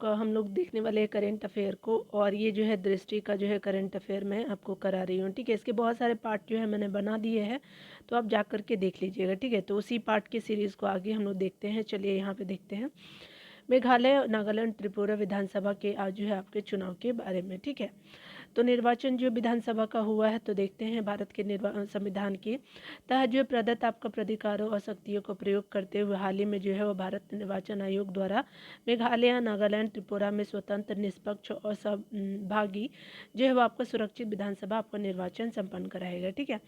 आपका हम लोग देखने वाले हैं करंट अफेयर को, और ये जो है दृष्टि का जो है करंट अफेयर मैं आपको करा रही हूँ। ठीक है, इसके बहुत सारे पार्ट जो है मैंने बना दिए हैं, तो आप जा कर के देख लीजिएगा। ठीक है, तो उसी पार्ट की सीरीज़ को आगे हम लोग देखते हैं। चलिए यहाँ पे देखते हैं मेघालय, नागालैंड, त्रिपुरा विधानसभा के आज जो है आपके चुनाव के बारे में। ठीक है, तो निर्वाचन जो विधानसभा का हुआ है, तो देखते हैं भारत के संविधान के तहत जो प्रदत्त आपका प्राधिकारों और शक्तियों का प्रयोग करते हुए हाल ही में जो है वो भारत निर्वाचन आयोग द्वारा मेघालय, नागालैंड, त्रिपुरा में स्वतंत्र, निष्पक्ष और सहभागी जो है वो आपका सुरक्षित विधानसभा आपका निर्वाचन संपन्न कराएगा। ठीक है,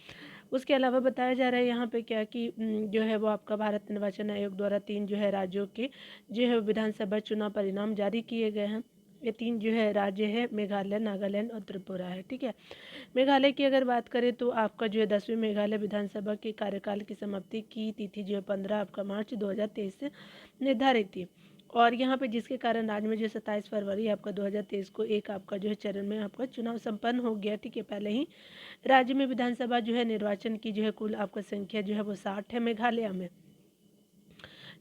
उसके अलावा बताया जा रहा है यहाँ पे क्या कि जो है वो आपका भारत निर्वाचन आयोग द्वारा 3 जो है राज्यों के जो है विधानसभा चुनाव परिणाम जारी किए गए हैं। ये 3 जो है राज्य है मेघालय, नागालैंड और त्रिपुरा है। ठीक है, मेघालय की अगर बात करें तो आपका जो है 10वीं मेघालय विधानसभा के कार्यकाल की समाप्ति की तिथि जो है 15 आपका मार्च 2023 से निर्धारित थी, और यहाँ पे जिसके कारण राज्य में जो 27 फरवरी आपका 2023 को एक आपका जो है चरण में आपका चुनाव संपन्न हो गया। ठीक है, पहले ही राज्य में विधानसभा जो है निर्वाचन की जो है कुल आपका संख्या जो है वो 60 है मेघालय में।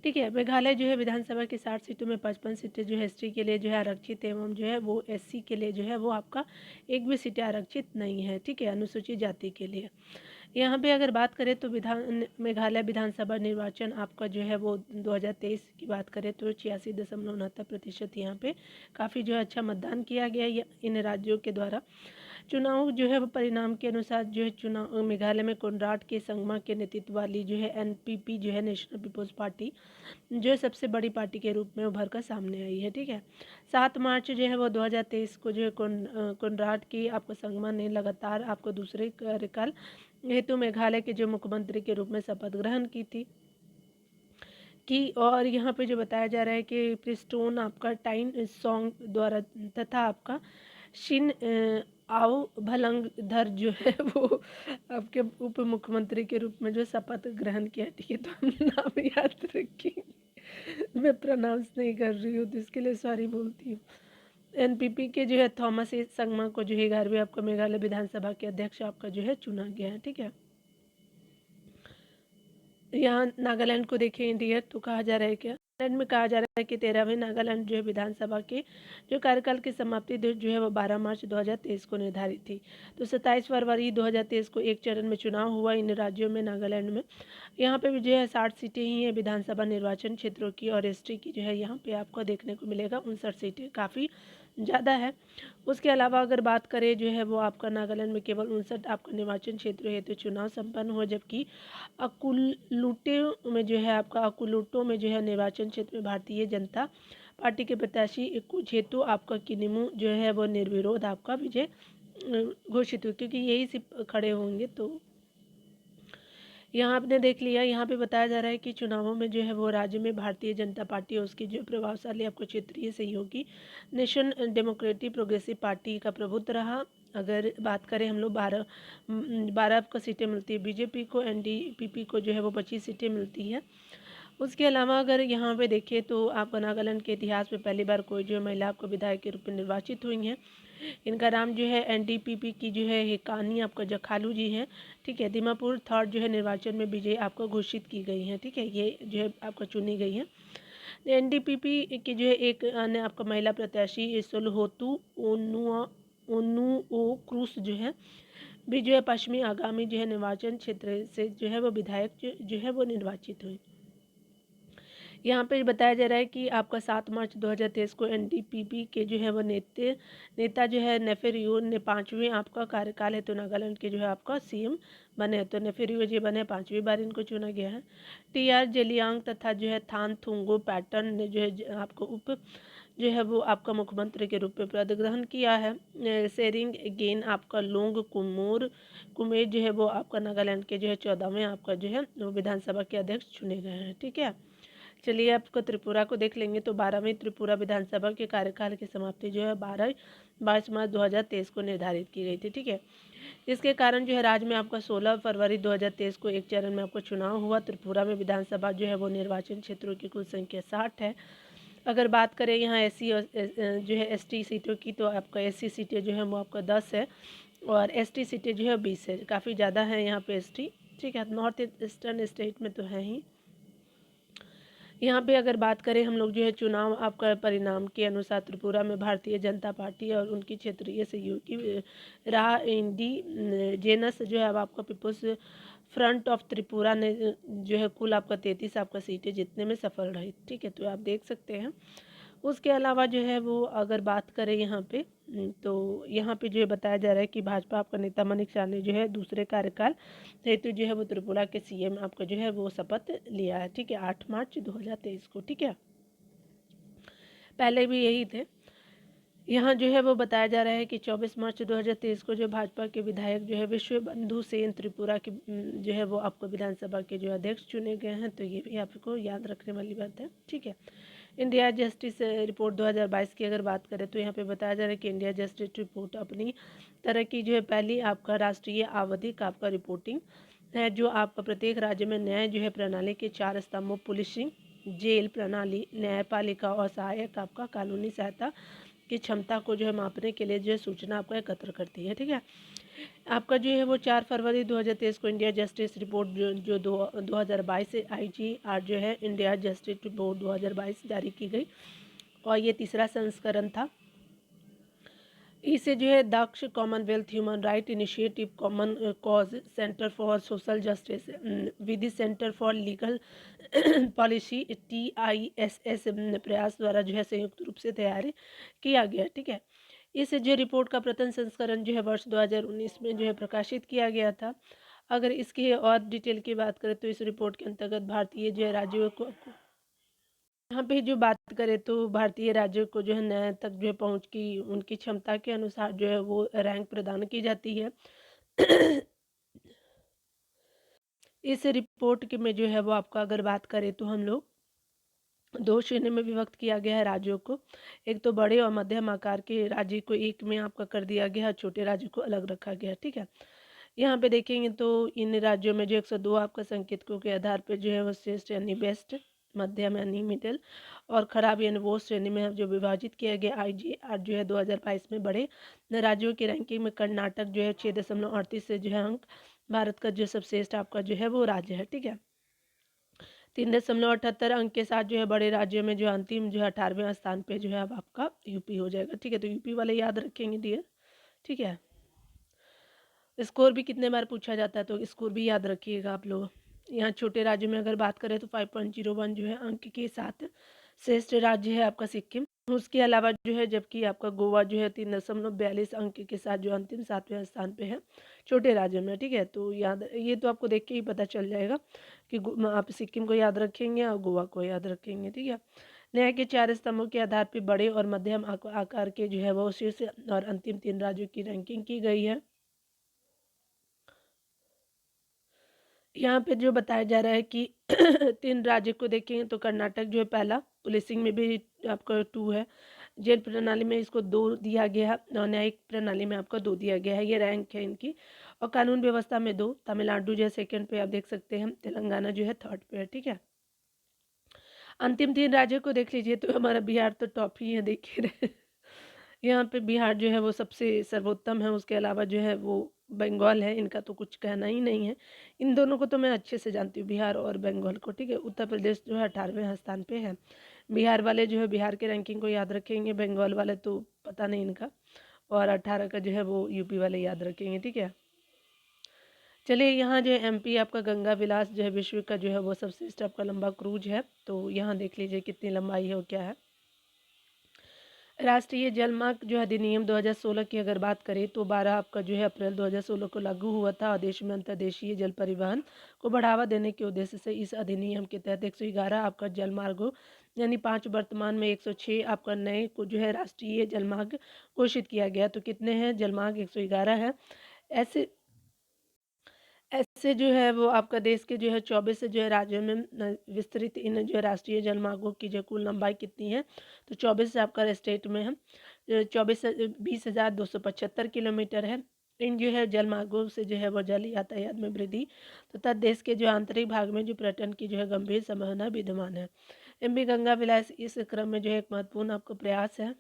ठीक है, मेघालय जो है विधानसभा की 60 सीटों में 55 सीटें जो है एसटी के लिए जो है आरक्षित, एवं जो है वो एससी के लिए जो है वो आपका एक भी सीटें आरक्षित नहीं है। ठीक है, अनुसूचित जाति के लिए। यहाँ पे अगर बात करें तो मेघालय विधानसभा निर्वाचन आपका जो है वो 2023 की बात करें तो 86.69% यहाँ पे काफ़ी जो है अच्छा मतदान किया गया इन राज्यों के द्वारा। चुनाव जो है वो परिणाम के अनुसार जो है चुनाव मेघालय में कोनराड के संगमा के नेतृत्व वाली जो है एनपीपी जो है नेशनल पीपल्स पार्टी जो है सबसे बड़ी पार्टी के रूप में उभर कर सामने आई है। ठीक है, 7 मार्च जो है वो 2023 को जो है कोनराड की आपको संगमा ने लगातार आपको दूसरे कार्यकाल हेतु मेघालय के जो मुख्यमंत्री के रूप में शपथ ग्रहण की और यहाँ पे जो बताया जा रहा है कि प्रिस्टोन आपका टाइन सॉन्ग द्वारा तथा आपका शिन आओ भलंगधर जो है वो आपके उप मुख्यमंत्री के रूप में जो शपथ ग्रहण किया। ठीक है, तो हम नाम याद रखेंगे। मैं प्रोनाउंस नहीं कर रही हूँ तो इसके लिए सॉरी बोलती हूँ। एनपीपी के जो है थॉमस ए संगमा को जो है 11वीं आपका मेघालय विधानसभा के अध्यक्ष आपका जो है चुना गया है। ठीक है, यहाँ नागालैंड को देखें इंडिया, तो कहा जा रहा है क्या नागालैंड में कहा जा रहा है कि 13वीं नागालैंड जो है विधानसभा के जो कार्यकाल की समाप्ति जो है वो 12 मार्च 2023 को निर्धारित थी। तो 27 फरवरी 2023 को एक चरण में चुनाव हुआ इन राज्यों में। नागालैंड में यहाँ पे भी जो है 60 सीटें ही हैं विधानसभा निर्वाचन क्षेत्रों की, और एसटी की जो है यहाँ पे आपको देखने को मिलेगा 59 सीटें, काफ़ी ज़्यादा है। उसके अलावा अगर बात करें जो है वो आपका नागालैंड में केवल 59 आपका निर्वाचन क्षेत्र हेतु चुनाव संपन्न हुआ, जबकि अकुलुटे में जो है आपका अकुलुटो में जो है निर्वाचन क्षेत्र में भारतीय जनता पार्टी के प्रत्याशी कुछेतु आपका किनिमू जो है वो निर्विरोध आपका विजय घोषित हुई, क्योंकि यही सिर्फ खड़े होंगे। तो यहाँ आपने देख लिया, यहाँ पे बताया जा रहा है कि चुनावों में जो है वो राज्य में भारतीय जनता पार्टी और उसकी जो प्रभावशाली आपको क्षेत्रीय सहयोगी नेशन डेमोक्रेटिक प्रोग्रेसिव पार्टी का प्रभुत्व रहा। अगर बात करें हम लोग 12 आपको सीटें मिलती है बीजेपी को, एनडीपीपी को जो है वो 25 सीटें मिलती है। उसके अलावा अगर यहाँ पे देखें तो आपको नागालैंड के इतिहास में पहली बार कोई जो महिला आपको विधायक के रूप में निर्वाचित हुई हैं। इनका नाम जो है एनडीपीपी की जो है हिकानी आपका जखालू जी हैं। ठीक है, दिमापुर थर्ड जो है निर्वाचन में विजयी आपको घोषित की गई हैं। ठीक है, ये जो है आपको चुनी गई हैं। एनडीपीपी की जो है एक अन्य आपका महिला प्रत्याशी सोलहोतु ओनुओ क्रूस जो है भी जो है पश्चिमी आगामी जो है निर्वाचन क्षेत्र से जो है वो विधायक जो है वो निर्वाचित हुई। यहाँ पे बताया जा रहा है कि आपका 7 मार्च 2023 को एनडीपीपी के जो है वो नेता जो है नेफेरियो ने 5वें आपका कार्यकाल है तो नागालैंड के जो है आपका सीएम बने। तो नेफेरियो जी बने, 5वीं बार इनको चुना गया है। टीआर जेलियांग तथा जो है थान थुंगो पैटर्न ने जो है आपको उप जो है वो आपका मुख्यमंत्री के रूप में पद ग्रहण किया है। सेरिंग गेन आपका लोंग कुमेर जो है वो आपका नागालैंड के जो है 14वें आपका जो है वो विधानसभा के अध्यक्ष चुने गए हैं। ठीक है, चलिए आपको त्रिपुरा को देख लेंगे। तो 12वीं त्रिपुरा विधानसभा के कार्यकाल की समाप्ति जो है 22 मार्च 2023 को निर्धारित की गई थी। ठीक है, इसके कारण जो है राज्य में आपका 16 फरवरी 2023 को एक चरण में आपको चुनाव हुआ। त्रिपुरा में विधानसभा जो है वो निर्वाचन क्षेत्रों की कुल संख्या 60 है। अगर बात करें यहाँ एससी जो है एसटी सीटों की, तो आपका एससी सीटें जो है वो आपका 10 है और एसटी सीटें जो है 20 है, काफ़ी ज़्यादा है यहाँ पे एसटी। ठीक है, नॉर्थ ईस्टर्न स्टेट में तो है ही। यहाँ पे अगर बात करें हम लोग जो है चुनाव आपका परिणाम के अनुसार त्रिपुरा में भारतीय जनता पार्टी और उनकी क्षेत्रीय सहयोगी राह इंडिजेनस जो है अब आपका पीपुल्स फ्रंट ऑफ त्रिपुरा ने जो है कुल आपका 33 आपका सीटें जीतने में सफल रही। ठीक है, तो आप देख सकते हैं। उसके अलावा जो है वो अगर बात करें यहाँ पे तो यहाँ पे जो है बताया जा रहा है कि भाजपा आपका नेता मनीष शाह ने जो है दूसरे कार्यकाल हेतु जो है वो त्रिपुरा के सीएम आपका जो है वो शपथ लिया है। ठीक है, 8 मार्च 2023 को। ठीक है, पहले भी यही थे। यहाँ जो है वो बताया जा रहा है कि 24 मार्च 2023 को जो भाजपा के विधायक जो है विश्व बंधु सेन त्रिपुरा के जो है वो आपको विधानसभा के जो अध्यक्ष चुने गए हैं। तो ये भी आपको याद रखने वाली बात है। ठीक है, इंडिया जस्टिस रिपोर्ट 2022 की अगर बात करें तो यहाँ पे बताया जा रहा है कि इंडिया जस्टिस रिपोर्ट अपनी तरह की जो है पहली आपका राष्ट्रीय आवधिक आपका रिपोर्टिंग है, जो आपका प्रत्येक राज्य में न्याय जो है प्रणाली के 4 स्तंभों पुलिसिंग, जेल प्रणाली, न्यायपालिका और सहायक आपका कानूनी सहायता की क्षमता को जो है मापने के लिए जो है सूचना आपको एकत्र करती है। ठीक है, आपका जो है वो 4 फरवरी 2023 को इंडिया जस्टिस रिपोर्ट जो 2022 से IGR जो है इंडिया जस्टिस रिपोर्ट 2022 जारी की गई और ये तीसरा संस्करण था। इसे जो है Daksh Commonwealth human right initiative common cause centre for social justice Vidhi centre for legal policy TISS Prayas द्वारा जो है संयुक्त रूप से तैयार किया गया। ठीक है, इस जो रिपोर्ट का प्रथम संस्करण जो है वर्ष 2019 में जो है प्रकाशित किया गया था। अगर इसकी और डिटेल की बात करें तो इस रिपोर्ट के अंतर्गत भारतीय जो है राज्यों को यहाँ पे जो बात करें तो भारतीय राज्यों को जो है न्याय तक जो है पहुँच की उनकी क्षमता के अनुसार जो है वो रैंक प्रदान की जाती है। इस रिपोर्ट के में जो है वो आपका अगर बात करें तो हम लोग 2 श्रेणी में विभक्त किया गया है राज्यों को। एक तो बड़े और मध्यम आकार के राज्य को एक में आपका कर दिया गया है, छोटे राज्य को अलग रखा गया। ठीक है, यहाँ पे देखेंगे तो इन राज्यों में जो 102 आपका संकेतकों के आधार पर जो है वो श्रेष्ठ यानी बेस्ट, मध्यम यानी मिडिल और खराब यानी वो श्रेणी में जो विभाजित किया गया। IGR जो है 2022 में बड़े राज्यों की रैंकिंग में कर्नाटक जो है 6.38 से जो है अंक भारत का जो सबश्रेष्ठ आपका जो है वो राज्य है। ठीक है, 3.78 अंक के साथ जो है बड़े राज्यों में जो अंतिम जो है 18वें स्थान पे जो है अब आपका यूपी हो जाएगा। ठीक है, तो यूपी वाले याद रखेंगे डियर। ठीक है, स्कोर भी कितने बार पूछा जाता है तो स्कोर भी याद रखिएगा आप लोग। यहाँ छोटे राज्य में अगर बात करें तो 5.01 जो है अंक के साथ श्रेष्ठ राज्य है आपका सिक्किम। उसके अलावा जो है जबकि आपका गोवा जो है 3.42 अंक के साथ जो अंतिम 7वें स्थान पे है छोटे राज्य में। ठीक है, तो याद ये तो आपको देख के ही पता चल जाएगा कि आप सिक्किम को याद रखेंगे और गोवा को याद रखेंगे। ठीक है, न्याय के 4 स्तंभों के आधार पर बड़े और मध्यम आकार के जो है वो शीर्ष और अंतिम 3 राज्यों की रैंकिंग की गई है। यहाँ पे जो बताया जा रहा है कि 3 राज्य को देखेंगे तो कर्नाटक जो है पहला, पुलिसिंग में भी आपका 2 है, जेल प्रणाली में इसको 2 दिया गया है और न्यायिक प्रणाली में आपका 2 दिया गया है। ये रैंक है इनकी। और कानून व्यवस्था में 2, तमिलनाडु जो है सेकेंड पे आप देख सकते हैं, तेलंगाना जो है थर्ड पे है। ठीक है, अंतिम 3 राज्यों को देख लीजिए तो हमारा बिहार तो टॉप ही है, देख ही रहे। यहाँ पे बिहार जो है वो सबसे सर्वोत्तम है। उसके अलावा जो है वो बंगाल है, इनका तो कुछ कहना ही नहीं है। इन दोनों को तो मैं अच्छे से जानती हूँ, बिहार और बंगाल को। ठीक है, उत्तर प्रदेश जो है 18वें स्थान पे है। बिहार वाले जो है बिहार के रैंकिंग को याद रखेंगे, बंगाल वाले तो पता नहीं इनका, और 18 का जो है वो यूपी वाले याद रखेंगे। ठीक है, चलिए यहाँ जो है MP आपका गंगा विलास जो है विश्व का जो है वो सबसे आपका लंबा क्रूज है। तो यहाँ देख लीजिए कितनी लंबाई है और क्या है। राष्ट्रीय जलमार्ग जो अधिनियम 2016 की अगर बात करें तो 12 आपका जो है अप्रैल 2016 को लागू हुआ था और देश में अंतर्देशीय जल परिवहन को बढ़ावा देने के उद्देश्य से इस अधिनियम के तहत 111 आपका जलमार्गों यानी 5 वर्तमान में 106 आपका नए को जो है राष्ट्रीय जलमार्ग घोषित किया गया। तो कितने हैं जलमार्ग? 111 है। ऐसे ऐसे जो है वो आपका देश के जो है 24 जो है राज्यों में विस्तृत इन जो है राष्ट्रीय जलमार्गों की जो कुल लंबाई कितनी है तो 24 आपका स्टेट में है 20,275 किलोमीटर है। इन जो है जलमार्गों से जो है वो जल यातायात में वृद्धि तथा देश के जो आंतरिक भाग में जो पर्यटन की जो है गंभीर संभावना विद्यमान है। MP गंगा विलास इस क्रम में जो है एक महत्वपूर्ण आपको प्रयास है।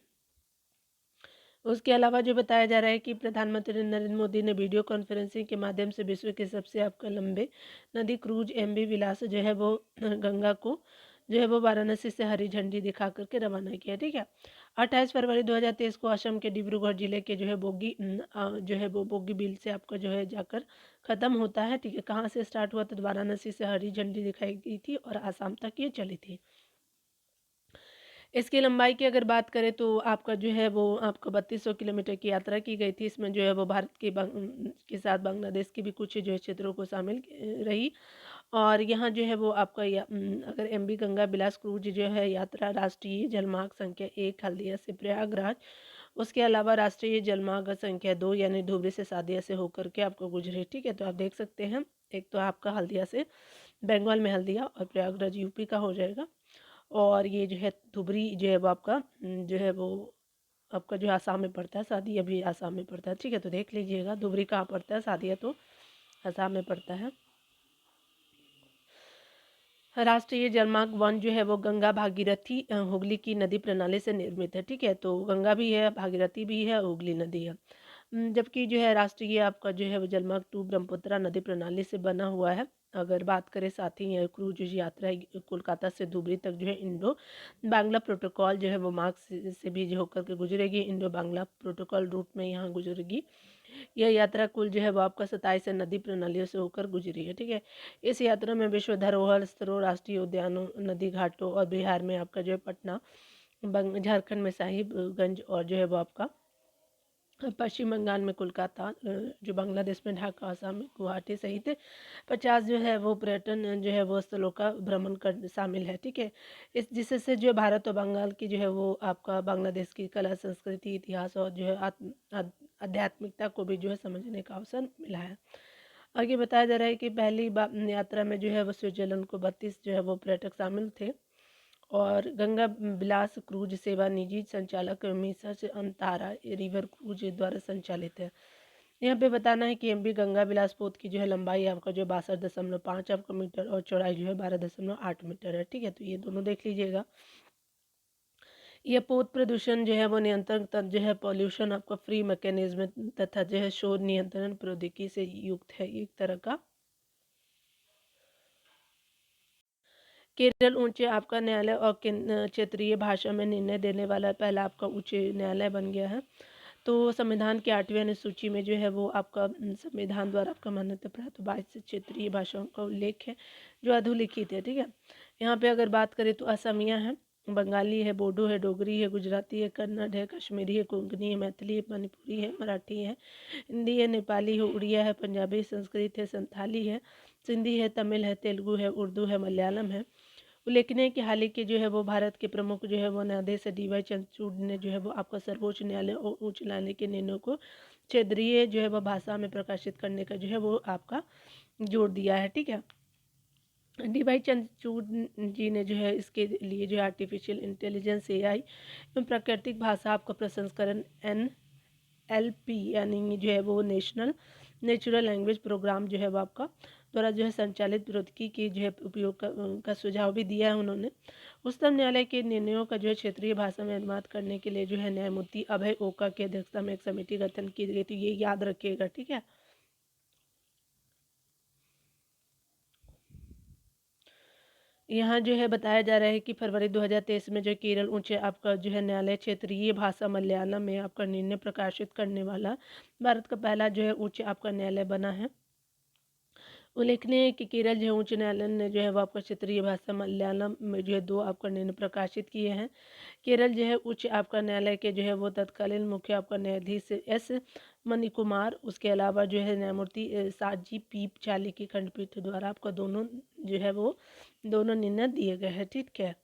उसके अलावा जो बताया जा रहा है कि प्रधानमंत्री नरेंद्र मोदी ने वीडियो कॉन्फ्रेंसिंग के माध्यम से विश्व के सबसे आपका लंबे नदी क्रूज MV विलास जो है वो गंगा को जो है वो वाराणसी से हरी झंडी दिखा करके रवाना किया। ठीक है, 28 फरवरी 2023 को असम के डिब्रूगढ़ जिले के जो है जो है वो बोगीबील से आपका जो है जाकर ख़त्म होता है। ठीक है, कहाँ से स्टार्ट हुआ तो वाराणसी से हरी झंडी दिखाई गई थी और आसाम तक ये चली थी। इसकी लंबाई की अगर बात करें तो आपका जो है वो आपको 3200 किलोमीटर की यात्रा की गई थी। इसमें जो है वो भारत के साथ बांग्लादेश के भी कुछ जो है क्षेत्रों को शामिल रही। और यहाँ जो है वो आपका अगर एमवी गंगा बिलास क्रूज जो है यात्रा राष्ट्रीय जलमार्ग संख्या 1 हल्दिया से प्रयागराज, उसके अलावा राष्ट्रीय जलमार्ग संख्या 2 यानी धुबरी से सादिया से होकर के आपको गुजरे। ठीक है, तो आप देख सकते हैं एक तो आपका हल्दिया से बंगाल में हल्दिया और प्रयागराज यूपी का हो जाएगा, और ये जो है धुबरी जो है वो आपका जो है वो आपका जो आसाम में पड़ता है, सादिया भी आसाम में पड़ता है। ठीक है, तो देख लीजिएगा धुबरी कहाँ पड़ता है, सादिया तो आसाम में पड़ता है। राष्ट्रीय जलमार्ग 1 जो है वो गंगा भागीरथी हुगली की नदी प्रणाली से निर्मित है। ठीक है, तो गंगा भी है, भागीरथी भी है, हुगली नदी है। जबकि जो है राष्ट्रीय आपका जो है वो जलमार्ग 2 ब्रह्मपुत्रा नदी प्रणाली से बना हुआ है। अगर बात करें साथ ही यह क्रूज यात्रा कोलकाता से धुबरी तक जो है इंडो बांग्ला प्रोटोकॉल जो है वो मार्ग से भी जो होकर के गुजरेगी, इंडो बांग्ला प्रोटोकॉल रूट में यहाँ गुजरेगी। यह यात्रा कुल जो है वो आपका 27 नदी प्रणालियों से होकर गुजरी है। ठीक है, इस यात्रा में विश्व धरोहर स्थलों, राष्ट्रीय उद्यानों, नदी घाटों और बिहार में आपका जो है पटना, झारखंड में साहिबगंज और जो है वो आपका पश्चिम बंगाल में कोलकाता, जो बांग्लादेश में ढाका, आसाम में गुवाहाटी सहित 50 जो है वो पर्यटन जो है वो स्थलों का भ्रमण कर शामिल है। ठीक है, इस जिससे जो भारत और बंगाल की जो है वो आपका बांग्लादेश की कला, संस्कृति, इतिहास और जो है आध्यात्मिकता को भी जो है समझने का अवसर मिला है। आगे बताया जा रहा है कि पहली यात्रा में जो है वो स्विट्जरलैंड को 32 जो है वो पर्यटक शामिल थे, और गंगा बिलास क्रूज सेवा निजी संचालक मिसेस अंतारा रिवर क्रूज द्वारा संचालित है। यहाँ पे बताना है कि एमवी गंगा बिलास पोत की जो है लंबाई आपका जो 62.5 आपका मीटर और चौड़ाई जो है 12.8 मीटर है। ठीक है, तो ये दोनों देख लीजिएगा। यह पोत प्रदूषण जो है वो नियंत्रण तथा जो है पॉल्यूशन आपका फ्री मैकेनिज्म तथा जो है शोर नियंत्रण प्रौद्योगिकी से युक्त है, एक तरह का। केरल उच्च आपका न्यायालय और क्षेत्रीय भाषा में निर्णय देने वाला पहला आपका उच्च न्यायालय बन गया है। तो संविधान के 8वें अनुसूची में जो है वो आपका संविधान द्वारा आपका मान्यता प्राप्त 22 क्षेत्रीय भाषाओं का उल्लेख है जो अधोलिखित है। ठीक है, यहाँ पे अगर बात करें तो असमिया है, बंगाली है, बोडो है, डोगरी है, गुजराती है, कन्नड़ है, कश्मीरी है, कोंकणी है, मैथिली है, मणिपुरी है, मराठी है, हिंदी है, नेपाली है, उड़िया है, पंजाबी, संस्कृत है, संथाली है, सिंधी है, तमिल है, तेलुगु है, उर्दू है, मलयालम है। उल्लेखनीय कि हाल ही के जो है वो भारत के प्रमुख जो है वो न्यायाधीश डी वाई चंद्रचूड़ ने जो है वो आपका सर्वोच्च न्यायालय और उच्च न्यायालय के निर्णयों को क्षेत्रीय जो है वो भाषा में प्रकाशित करने का जो है वो आपका जोर दिया है। ठीक है, डी वाई चंद्रचूड़ जी ने जो है इसके लिए जो आर्टिफिशियल इंटेलिजेंस एआई एवं प्राकृतिक भाषा आपका प्रसंस्करण NLP यानी जो है वो नेचुरल लैंग्वेज प्रोग्राम जो है वो आपका द्वारा जो है संचालित प्रौद्योगिकी की जो है उपयोग का सुझाव भी दिया है उन्होंने। उच्चतम न्यायालय के निर्णयों का जो है क्षेत्रीय भाषा में अनुवाद करने के लिए जो है न्यायमूर्ति अभय ओका की अध्यक्षता में एक समिति गठन की गई थी, ये याद रखिएगा। ठीक है, यहाँ जो है बताया जा रहा है कि फरवरी 2023 में जो केरल उच्च आपका जो है न्यायालय क्षेत्रीय भाषा मलयालम में आपका निर्णय प्रकाशित करने वाला भारत का पहला जो है उच्च आपका न्यायालय बना है। उल्लेखनीय है कि केरल जो है उच्च न्यायालय ने जो है वो आपका क्षेत्रीय भाषा मलयालम में जो है 2 आपका निर्णय प्रकाशित किए हैं। केरल जो है उच्च आपका न्यायालय के जो है वो तत्कालीन मुख्य आपका न्यायाधीश एस मणिकुमार, उसके अलावा जो है न्यायमूर्ति साजी पीप चाली की खंडपीठ द्वारा आपका दोनों जो है वो दोनों निर्णय दिए गए हैं। ठीक है,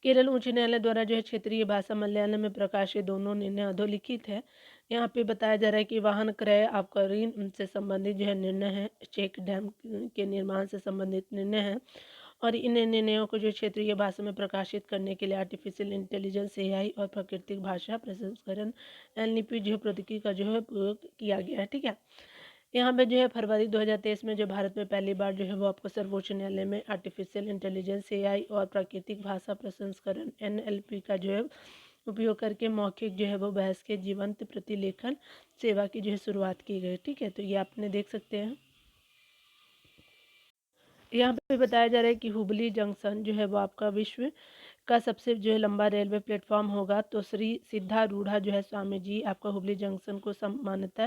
केरल उच्च न्यायालय द्वारा जो है क्षेत्रीय भाषा मलयालम में प्रकाशित दोनों निर्णय अधोलिखित है। यहाँ पे बताया जा रहा है कि वाहन क्रय आपका ऋण से संबंधित जो है निर्णय है, चेक डैम के निर्माण से संबंधित निर्णय है, और इन निर्णयों को जो क्षेत्रीय भाषा में प्रकाशित करने के लिए आर्टिफिशियल इंटेलिजेंस एआई और प्राकृतिक भाषा प्रसंस्करण NLP जो है प्रौद्योगिकी का जो है प्रयोग किया गया है। ठीक है, यहाँ पे जो है फरवरी 2023 में जो भारत में पहली बार जो है वो आपको सर्वोच्च न्यायालय में आर्टिफिशियल इंटेलिजेंस एआई और प्राकृतिक भाषा प्रसंस्करण NLP का जो है उपयोग करके मौखिक जो है वो बहस के जीवंत प्रतिलेखन सेवा की जो है शुरुआत की गई। ठीक है, तो ये आपने देख सकते हैं। यहाँ पे बताया जा रहा है कि हुबली जंक्शन जो है वो आपका विश्व का सबसे जो है लंबा रेलवे प्लेटफॉर्म होगा। तो श्री सिद्धारूढ़ा जो है स्वामी जी आपका हुबली जंक्शन को सम्मानित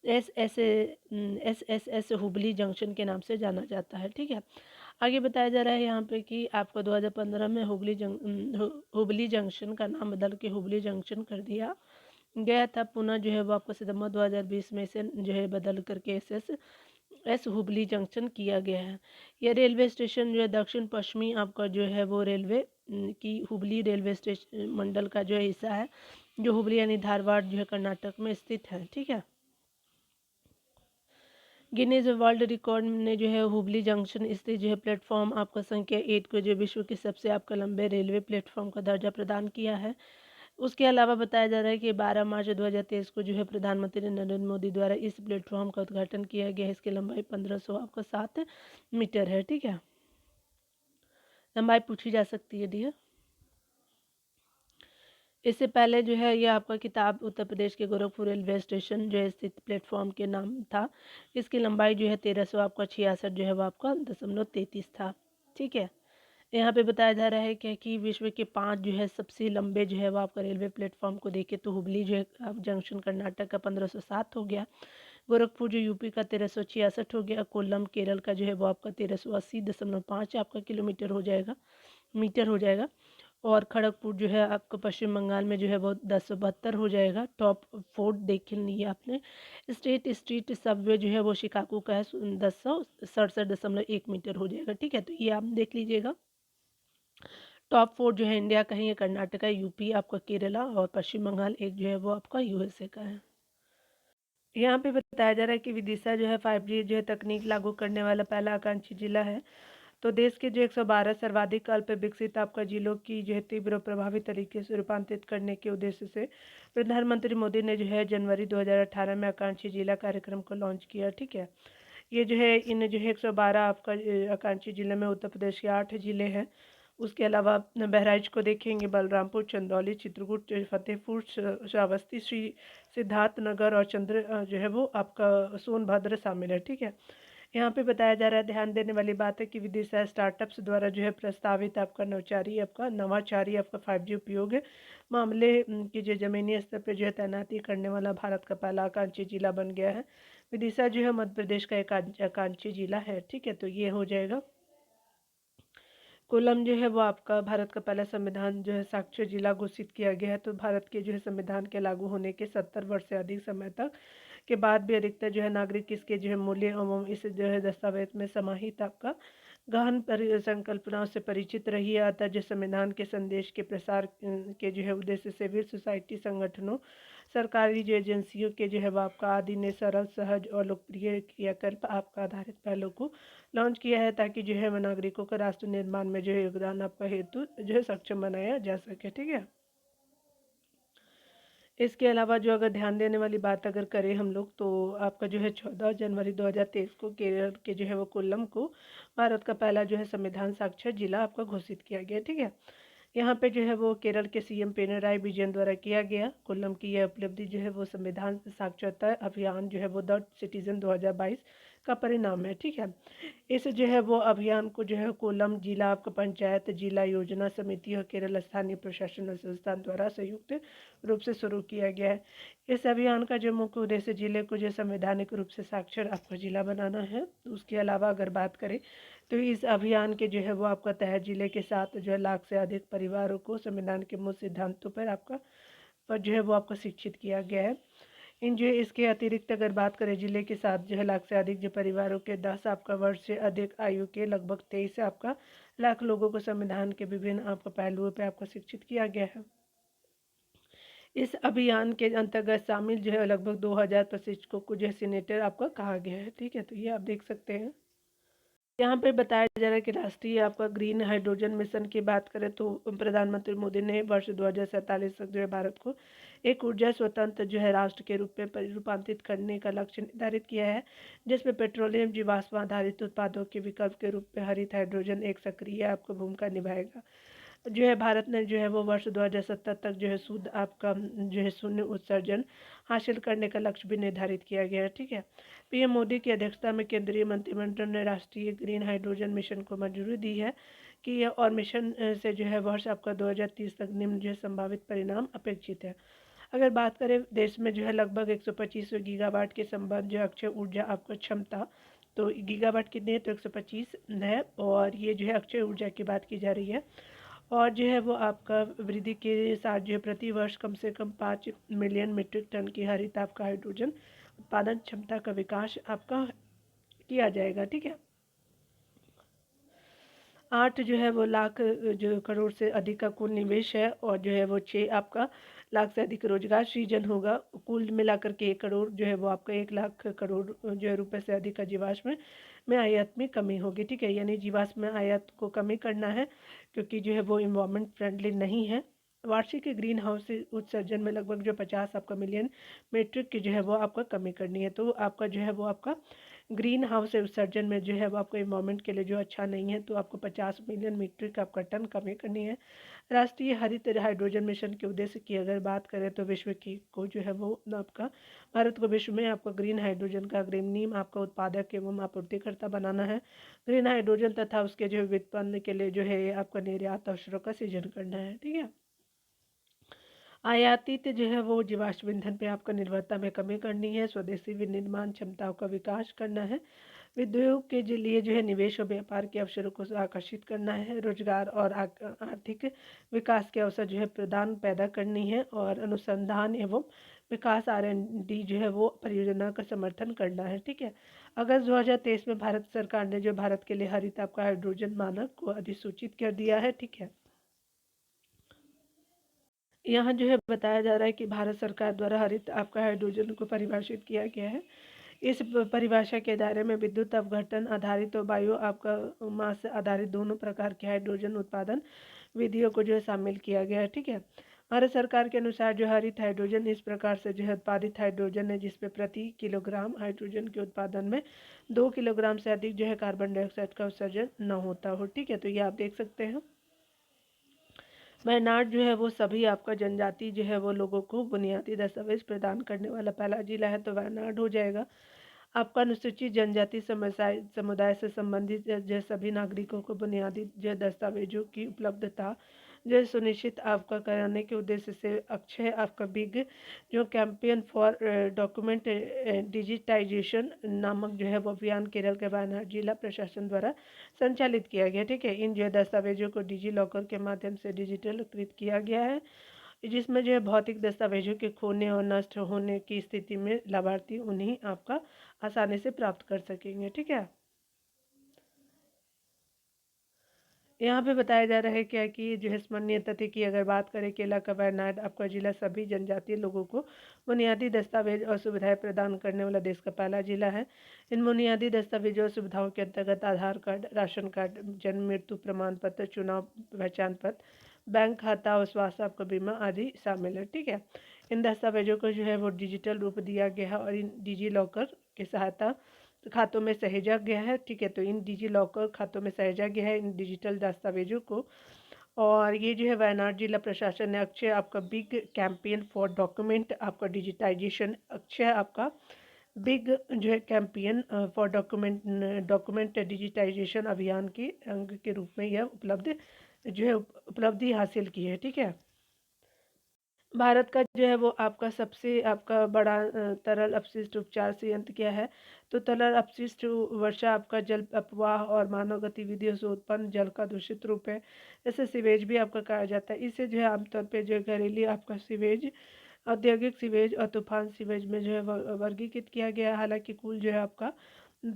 एस हुबली जंक्शन के नाम से जाना जाता है। ठीक है, आगे बताया जा रहा है यहाँ पे कि आपको 2015 में हुबली जंक्शन का नाम बदल के हुबली जंक्शन कर दिया गया था। पुनः जो है वो आपको सितंबर 2020 में से जो है बदल करके एस हुबली जंक्शन किया गया है। यह रेलवे स्टेशन जो है दक्षिण पश्चिमी आपका जो है वो रेलवे की हुबली रेलवे स्टेशन मंडल का जो है हिस्सा है, जो हुबली यानी धारवाड़ जो है कर्नाटक में स्थित है। ठीक है, गिनीज वर्ल्ड रिकॉर्ड ने जो है हुबली जंक्शन स्थित जो है प्लेटफॉर्म आपका संख्या 8 को जो विश्व के सबसे आपका लंबे रेलवे प्लेटफॉर्म का दर्जा प्रदान किया है। उसके अलावा बताया जा रहा है कि 12 मार्च 2023 को जो है प्रधानमंत्री नरेंद्र मोदी द्वारा इस प्लेटफॉर्म का उद्घाटन किया गया है। इसकी लंबाई 1500 आपका 7 मीटर है। ठीक है, लंबाई पूछी जा सकती है डियर। इससे पहले जो है ये आपका किताब उत्तर प्रदेश के गोरखपुर रेलवे स्टेशन जो है स्थित प्लेटफॉर्म के नाम था। इसकी लंबाई जो है 1300 आपका 66 जो है वो आपका 0.33 था। ठीक है, यहाँ पे बताया जा रहा है कि विश्व के 5 जो है सबसे लंबे जो है वो आपका रेलवे प्लेटफॉर्म को देखे तो हुबली जो है आप जंक्शन कर्नाटक का 1507 हो गया, गोरखपुर जो यूपी का 1366 हो गया, कोल्लम केरल का जो है वो आपका 1380.5 आपका किलोमीटर हो जाएगा, मीटर हो जाएगा, और खड़गपुर जो है आपको पश्चिम बंगाल में जो है वो 1072 हो जाएगा। टॉप फोर्ट देख लिए आपने। स्ट्रीट सबवे जो है वो शिकागो का है 1067.1 मीटर हो जाएगा। ठीक है, तो ये आप देख लीजिएगा। टॉप फोर्ट जो है इंडिया का है, ये कर्नाटका, यूपी आपका केरला, और पश्चिम बंगाल एक जो है वो आपका यूएसए का है। यहाँ पे बताया जा रहा है कि विदिशा जो है 5G जो है तकनीक लागू करने वाला पहला आकांक्षी जिला है। तो देश के जो 112 सर्वाधिक अल्प विकसित आपका जिलों की जो है तीव्र और प्रभावी तरीके से रूपांतरित करने के उद्देश्य से प्रधानमंत्री मोदी ने जो है जनवरी 2018 में आकांक्षी जिला कार्यक्रम को लॉन्च किया। ठीक है, ये जो है इन जो है 112 आपका आकांक्षी जिले में उत्तर प्रदेश के 8 जिले हैं। उसके अलावा बहराइच को देखेंगे, बलरामपुर, चंदौली, चित्रकूट, फतेहपुर, श्रावस्ती, श्री सिद्धार्थनगर और चंद्र जो है वो आपका सोनभद्र शामिल है। ठीक है, यहाँ पे बताया जा रहा है, ध्यान देने वाली बात है कि विदिशा स्टार्टअप्स द्वारा जो है प्रस्तावित आपका नवाचारी आपका 5G उपयोग मामले की जो ज़मीनी स्तर पर जो है तैनाती करने वाला भारत का पहला आकांक्षी जिला बन गया है। विदिशा जो है मध्य प्रदेश का एक आकांक्षी जिला है। ठीक है, तो ये हो जाएगा। कोल्लम जो है वो आपका भारत का पहला संविधान जो है साक्षर जिला घोषित किया गया है। तो भारत के जो है संविधान के लागू होने के 70 वर्ष से अधिक समय तक के बाद भी अधिकतर जो है नागरिक इसके जो है मूल्य एवं इस जो है दस्तावेज में समाहित आपका गहन संकल्पनाओं से परिचित रही है। अतः जो संविधान के संदेश के प्रसार के जो है उद्देश्य सिविल सोसाइटी संगठनों, सरकारी जो एजेंसियों के जो है वो आपका आदि ने सरल, सहज और लोकप्रिय क्रियाकल्प आपका आधारित पहलों को लॉन्च किया है, ताकि जो है नागरिकों का राष्ट्र निर्माण में जो है योगदान आपका हेतु जो है सक्षम बनाया जा सके। ठीक है, इसके अलावा जो अगर ध्यान देने वाली बात अगर करें हम लोग, तो आपका जो है 14 जनवरी 2023 को केरल के जो है वो कोल्लम को भारत का पहला जो है संविधान साक्षर जिला आपका घोषित किया गया। ठीक है, यहाँ पे जो है वो केरल के सीएम पिनराई विजयन द्वारा किया गया। कोल्लम की यह उपलब्धि जो है वो संविधान साक्षरता अभियान जो है वो द सिटीजन 2022 का परिणाम है। ठीक है, इस जो है वो अभियान को जो है कोल्लम जिला आपका पंचायत जिला योजना समिति और केरल स्थानीय प्रशासन संस्थान द्वारा संयुक्त रूप से शुरू किया गया है। इस अभियान का जो मुख्य उद्देश्य जिले को जो संवैधानिक रूप से साक्षर आपका जिला बनाना है। उसके अलावा अगर बात करें तो इस अभियान के जो है वो आपका तहत जिले के साथ जो है लाख से अधिक परिवारों को संविधान के मूल सिद्धांतों पर जो है वो आपको शिक्षित किया गया है। इन जो इसके अतिरिक्त अगर बात करें जिले के साथ जो है लाख से अधिक जो परिवारों के 10 आपका वर्ष से अधिक आयु के लगभग 23 आपका लाख लोगों को संविधान के विभिन्न आपका पहलुओं पर आपको शिक्षित किया गया है। इस अभियान के अंतर्गत शामिल जो है लगभग 2000 प्रशिक्षकों को जो है सीनेटर आपका कहा गया है। ठीक है, तो ये आप देख सकते हैं। यहाँ पे बताया जा रहा है कि राष्ट्रीय आपका ग्रीन हाइड्रोजन मिशन की बात करें तो प्रधानमंत्री मोदी ने वर्ष 2047 तक जो है भारत को एक ऊर्जा स्वतंत्र जो है राष्ट्र के रूप में रूपांतरित करने का लक्ष्य निर्धारित किया है, जिसमें पेट्रोलियम जीवाश्म आधारित उत्पादों के विकल्प के रूप में हरित हाइड्रोजन एक सक्रिय आपको भूमिका निभाएगा। जो है भारत ने जो है वो वर्ष 2070 तक जो है शुद्ध आपका जो है शून्य उत्सर्जन हासिल करने का लक्ष्य भी निर्धारित किया गया है। ठीक है, पीएम मोदी की अध्यक्षता में केंद्रीय मंत्रिमंडल ने राष्ट्रीय ग्रीन हाइड्रोजन मिशन को मंजूरी दी है कि यह और मिशन से जो है वर्ष आपका 2030 तक निम्न जो है संभावित परिणाम अपेक्षित है। अगर बात करें देश में जो है लगभग 125 गीगावाट के संबंध जो अक्षय ऊर्जा आपका क्षमता, तो गीगावाट कितनी है, तो 125 है, और ये जो है अक्षय ऊर्जा की बात की जा रही है। और जो है वो आपका वृद्धि के साथ जो है प्रति वर्ष कम से कम 5 मिलियन मीट्रिक टन की हरित आपका हाइड्रोजन उत्पादन क्षमता का विकास आपका किया जाएगा। ठीक है, 8 जो है वो लाख जो करोड़ से अधिक का कुल निवेश है, और जो है वो 6 आपका लाख से अधिक रोजगार सृजन होगा। कुल मिलाकर के 1 करोड़ जो है वो आपका 1 लाख करोड़ जो है रुपए से अधिक का जीवाश्म में आयात में कमी होगी। ठीक है, यानी जीवाश्म में आयात को कमी करना है, क्योंकि जो है वो इन्वायरमेंट फ्रेंडली नहीं है। वार्षिक ग्रीन हाउस उत्सर्जन में लगभग जो 50 आपका मिलियन मीट्रिक की जो है वो आपका कमी करनी है। तो आपका जो है वो आपका ग्रीन हाउस उत्सर्जन में जो है वो आपको इन्वायरमेंट के लिए जो अच्छा नहीं है, तो आपको 50 मिलियन मीट्रिक आपका टन कमी करनी है। राष्ट्रीय हरित हाइड्रोजन मिशन के उद्देश्य की अगर बात करें तो विश्व की को जो है वो आपका भारत को विश्व में आपका ग्रीन हाइड्रोजन का अग्रणी आपका उत्पादक एवं आपूर्तिकर्ता बनाना है। ग्रीन हाइड्रोजन तथा उसके जो व्युत्पन्न के लिए जो है आपका निर्यात अवसरों का सृजन करना है। ठीक है, आयातित जो है वो जीवाश्म ईंधन पे आपका निर्भरता में कमी करनी है। स्वदेशी विनिर्माण क्षमताओं का विकास करना है। उद्योग के लिए जो है निवेश और व्यापार के अवसरों को आकर्षित करना है। रोजगार और आर्थिक विकास के अवसर जो है प्रदान पैदा करनी है, और अनुसंधान एवं विकास R&D जो है वो परियोजना का समर्थन करना है। ठीक है, अगस्त 2023 में भारत सरकार ने जो भारत के लिए हरित आपका हाइड्रोजन मानक को अधिसूचित कर दिया है। ठीक है, यहाँ जो है बताया जा रहा है कि भारत सरकार द्वारा हरित आपका हाइड्रोजन को परिभाषित किया गया है। इस परिभाषा के दायरे में विद्युत अपघटन आधारित और बायो आपका मास आधारित दोनों प्रकार के हाइड्रोजन उत्पादन विधियों को जो है शामिल किया गया है। ठीक है, भारत सरकार के अनुसार जो हरित हाइड्रोजन इस प्रकार से जो है उत्पादित हाइड्रोजन है जिसमें प्रति किलोग्राम हाइड्रोजन के उत्पादन में 2 किलोग्राम से अधिक जो है कार्बन डाइऑक्साइड का उत्सर्जन न होता हो। ठीक है, तो ये आप देख सकते हैं। वायनाड जो है वो सभी आपका जनजाति जो है वो लोगों को बुनियादी दस्तावेज प्रदान करने वाला पहला जिला है, तो वायनाड हो जाएगा। आपका अनुसूचित जनजाति समुदाय से संबंधित जो सभी नागरिकों को बुनियादी जो दस्तावेजों की उपलब्धता जो सुनिश्चित आपका कराने के उद्देश्य से अक्षय आपका बिग जो कैंपेन फॉर डॉक्यूमेंट डिजिटाइजेशन नामक जो है वो अभियान केरल के वायनाड जिला प्रशासन द्वारा संचालित किया गया। ठीक है, इन जो है दस्तावेजों को डिजी लॉकर के माध्यम से डिजिटलीकृत किया गया है, जिसमें जो है भौतिक दस्तावेजों के खोने और नष्ट होने की स्थिति में लाभार्थी उन्हीं आपका आसानी से प्राप्त कर सकेंगे। ठीक है, यहाँ पे बताया जा रहा है क्या कि जो है स्मरणीय तथ्य की अगर बात करें, केला का वायनाड आपका जिला सभी जनजातीय लोगों को बुनियादी दस्तावेज और सुविधाएं प्रदान करने वाला देश का पहला जिला है। इन बुनियादी दस्तावेजों और सुविधाओं के अंतर्गत आधार कार्ड, राशन कार्ड, जन्म मृत्यु प्रमाण पत्र, चुनाव पहचान पत्र, बैंक खाता और स्वास्थ्य आपका बीमा आदि शामिल है। ठीक है, इन दस्तावेजों को जो है वो डिजिटल रूप दिया गया है और इन डिजी लॉकर की सहायता खातों में सहेजा गया है। ठीक है, तो इन डिजी लॉकर खातों में सहेजा गया है इन डिजिटल दस्तावेजों को। और ये जो है वायनाड जिला प्रशासन ने अक्षय आपका बिग कैंपेन फॉर डॉक्यूमेंट आपका डिजिटाइजेशन, अक्षय आपका बिग जो है कैंपेन फॉर डॉक्यूमेंट डिजिटाइजेशन अभियान के अंग के रूप में यह जो है उपलब्धि हासिल की है। ठीक है, भारत का जो है वो आपका सबसे आपका बड़ा तरल अपशिष्ट उपचार संयंत्र क्या है, तो तरल अपशिष्ट वर्षा आपका जल अपवाह और मानव गतिविधियों से उत्पन्न जल का दूषित रूप है। जैसे सीवेज भी आपका कहा जाता है। इसे जो है आमतौर पे जो है घरेलू आपका सीवेज, औद्योगिक सीवेज और तूफान सीवेज में जो है वर्गीकृत किया गया है। हालांकि कुल जो है आपका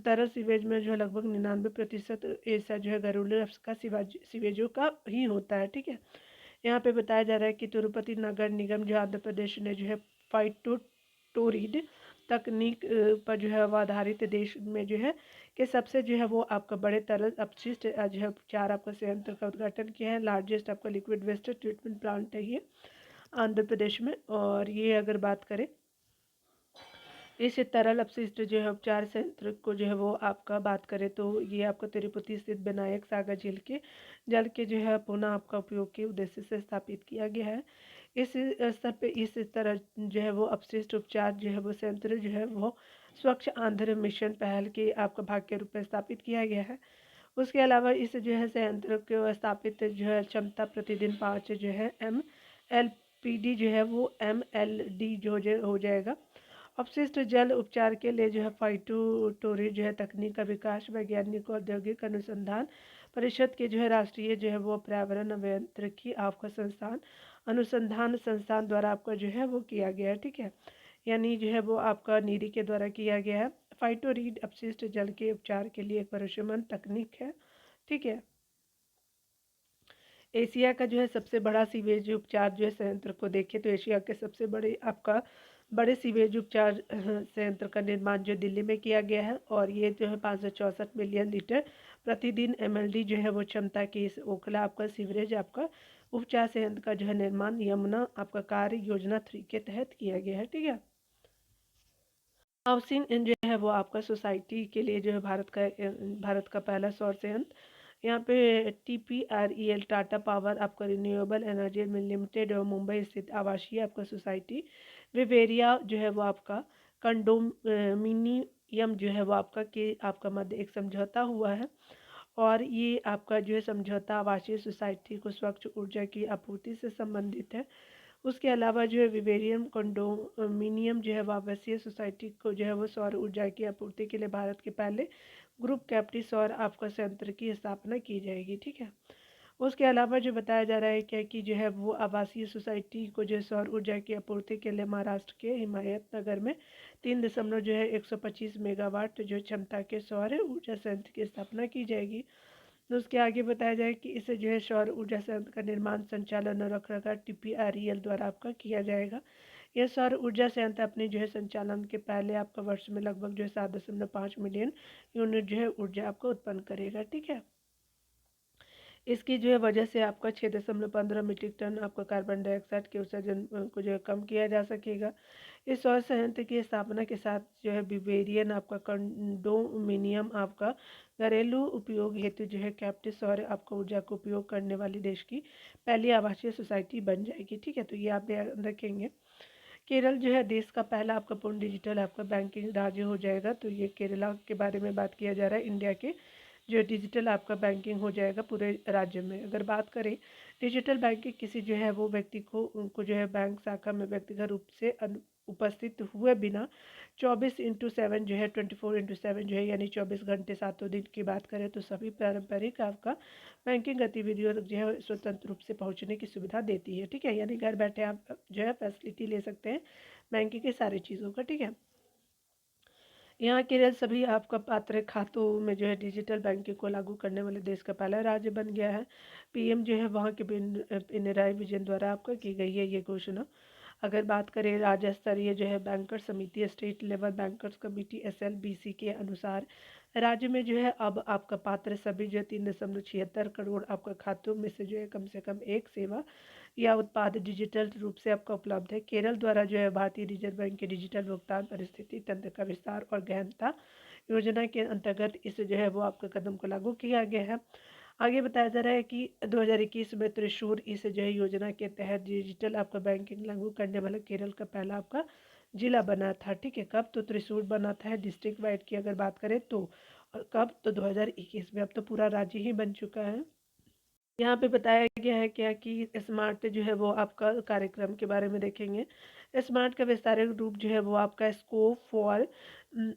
तरल सीवेज में जो है लगभग 99% ऐसा जो है घरेलू का सीवेजों का ही होता है। ठीक है, यहाँ पे बताया जा रहा है कि तिरुपति नगर निगम जो आंध्र प्रदेश ने जो है फाइटोटोरिड तकनीक पर जो है वो आधारित देश में जो है कि सबसे जो है वो आपका बड़े तरल अपशिष्ट जो है चार आपका संयंत्र का उद्घाटन किया है। लार्जेस्ट आपका लिक्विड वेस्ट ट्रीटमेंट प्लांट है ये आंध्र प्रदेश में। और ये अगर बात करें इस तरल अपशिष्ट जो है उपचार संयंत्र को जो है वो आपका बात करें तो ये आपका तिरुपति स्थित विनायक सागर झील के जल के जो है पुनः आपका उपयोग के उद्देश्य से स्थापित किया गया है। इस स्तर पे इस तरह जो है वो अपशिष्ट उपचार जो है वो संयंत्र जो है वो स्वच्छ आंध्र मिशन पहल के आपका भाग के रूप में स्थापित किया गया है। उसके अलावा इस जो है संयंत्र को स्थापित जो है क्षमता प्रतिदिन 5 जो है MLPD जो है वो MLD जो हो जाएगा। अपशिष्ट जल उपचार के लिए जो है फाइटोटोरी जो है तकनीक का विकास वैज्ञानिक औद्योगिक अनुसंधान परिषद के जो है राष्ट्रीय जो है वो पर्यावरण अभियांत्रिकी आपका संस्थान अनुसंधान संस्थान द्वारा आपका जो है वो किया गया है। ठीक है, यानी जो है वो आपका नीरी के द्वारा किया गया है। फाइटोरीड अपशिष्ट जल के उपचार के लिए एक भरोसेमंद तकनीक है। ठीक है, एशिया का जो है सबसे बड़ा सीवेज उपचार जो है संयंत्र को देखें तो एशिया के सबसे बड़े आपका बड़े सीवेज उपचार संयंत्र का निर्माण जो दिल्ली में किया गया है और ये जो है 564 मिलियन लीटर प्रतिदिन MLD जो है वो क्षमता की इस ओखला आपका सीवरेज आपका उपचार संयंत्र का जो है निर्माण यमुना आपका कार्य योजना 3 के तहत किया गया है। ठीक है, हाउसिंग जो है वो आपका सोसाइटी के लिए जो है भारत का पहला सौर संयंत्र यहाँ पे TPREL टाटा पावर आपका रिन्यूएबल एनर्जी लिमिटेड और मुंबई स्थित आवासीय आपका सोसाइटी विवेरिया जो है वो आपका कंडोमिनियम जो है वो आपका के आपका मध्य एक समझौता हुआ है और ये आपका जो है समझौता आवासीय सोसाइटी को स्वच्छ ऊर्जा की आपूर्ति से संबंधित है। उसके अलावा जो है विवेरियम कंडोमिनियम जो है आवासीय सोसाइटी को जो है वो सौर ऊर्जा की आपूर्ति के लिए भारत के पहले ग्रुप कैप्टी सौर आपका संयंत्र की स्थापना की जाएगी। ठीक है, उसके अलावा जो बताया जा रहा है क्या कि जो है वो आवासीय सोसाइटी को जो है सौर ऊर्जा की आपूर्ति के लिए महाराष्ट्र के हिमायत नगर में 3 जो है 125 मेगावाट जो क्षमता के सौर ऊर्जा संयंत्र की स्थापना की जाएगी। तो उसके आगे बताया जाए कि इसे जो है सौर ऊर्जा संयंत्र का निर्माण संचालन और रखरखाव TPREL द्वारा आपका किया जाएगा। यह सौर ऊर्जा संयंत्र अपने जो है संचालन के पहले आपका वर्ष में लगभग जो है 7.5 मिलियन यूनिट जो है ऊर्जा आपको उत्पन्न करेगा। ठीक है, इसकी जो है वजह से आपका 6.15 मीट्रिक टन आपका कार्बन डाइऑक्साइड के उत्सर्जन को जो है कम किया जा सकेगा। इस सौर संयंत्र की स्थापना के साथ जो है बिवेरियन आपका कंडोमिनियम आपका घरेलू उपयोग हेतु जो है कैप्टिव सौर आपका ऊर्जा का उपयोग करने वाली देश की पहली आवासीय सोसाइटी बन जाएगी। ठीक है, तो ये आप ध्यान रखेंगे। केरल जो है देश का पहला आपका पूर्ण डिजिटल आपका बैंकिंग राज्य हो जाएगा। तो ये केरला के बारे में बात किया जा रहा है। इंडिया के जो डिजिटल आपका बैंकिंग हो जाएगा पूरे राज्य में। अगर बात करें डिजिटल बैंकिंग किसी जो है वो व्यक्ति को उनको जो है बैंक शाखा में व्यक्तिगत रूप से उपस्थित हुए बिना 24/7 जो है 24/7 जो है यानी 24 घंटे 7 दिन की बात करें तो सभी पारंपरिक आपका बैंकिंग गतिविधियों जो है स्वतंत्र रूप से पहुंचने की सुविधा देती है। ठीक है, यानी घर बैठे आप जो है फैसिलिटी ले सकते हैं बैंकिंग की सारी चीज़ों का। ठीक है, यहाँ के सभी आपका पात्र खातों में जो है डिजिटल बैंकिंग को लागू करने वाले देश का पहला राज्य बन गया है। PM जो है वहाँ के पिनराई विजयन द्वारा आपका की गई है ये घोषणा। अगर बात करें राज्य स्तरीय जो है बैंकर्स समिति state level bankers committee SLBC के अनुसार राज्य में जो है अब आपका पात्र सभी जो 3.76 करोड़ आपका खातों में से कम एक सेवा या उत्पाद डिजिटल रूप से आपका उपलब्ध है। केरल द्वारा जो है भारतीय रिजर्व बैंक के डिजिटल भुगतान परिस्थिति तंत्र का विस्तार और गहनता योजना के अंतर्गत इस जो है वो आपका कदम को लागू किया गया है। आगे बताया जा रहा है कि 2021 में त्रिशूर इस जो है योजना के तहत डिजिटल आपका बैंकिंग लागू करने वाला केरल का पहला आपका जिला बना था। ठीक है, कब? तो त्रिशूर बना था डिस्ट्रिक्ट वाइड की अगर बात करें तो। और कब? तो 2021 में। अब तो पूरा राज्य ही बन चुका है। यहाँ पे बताया गया है क्या कि स्मार्ट जो है वो आपका कार्यक्रम के बारे में देखेंगे। स्मार्ट का विस्तारित रूप जो है वो आपका scope for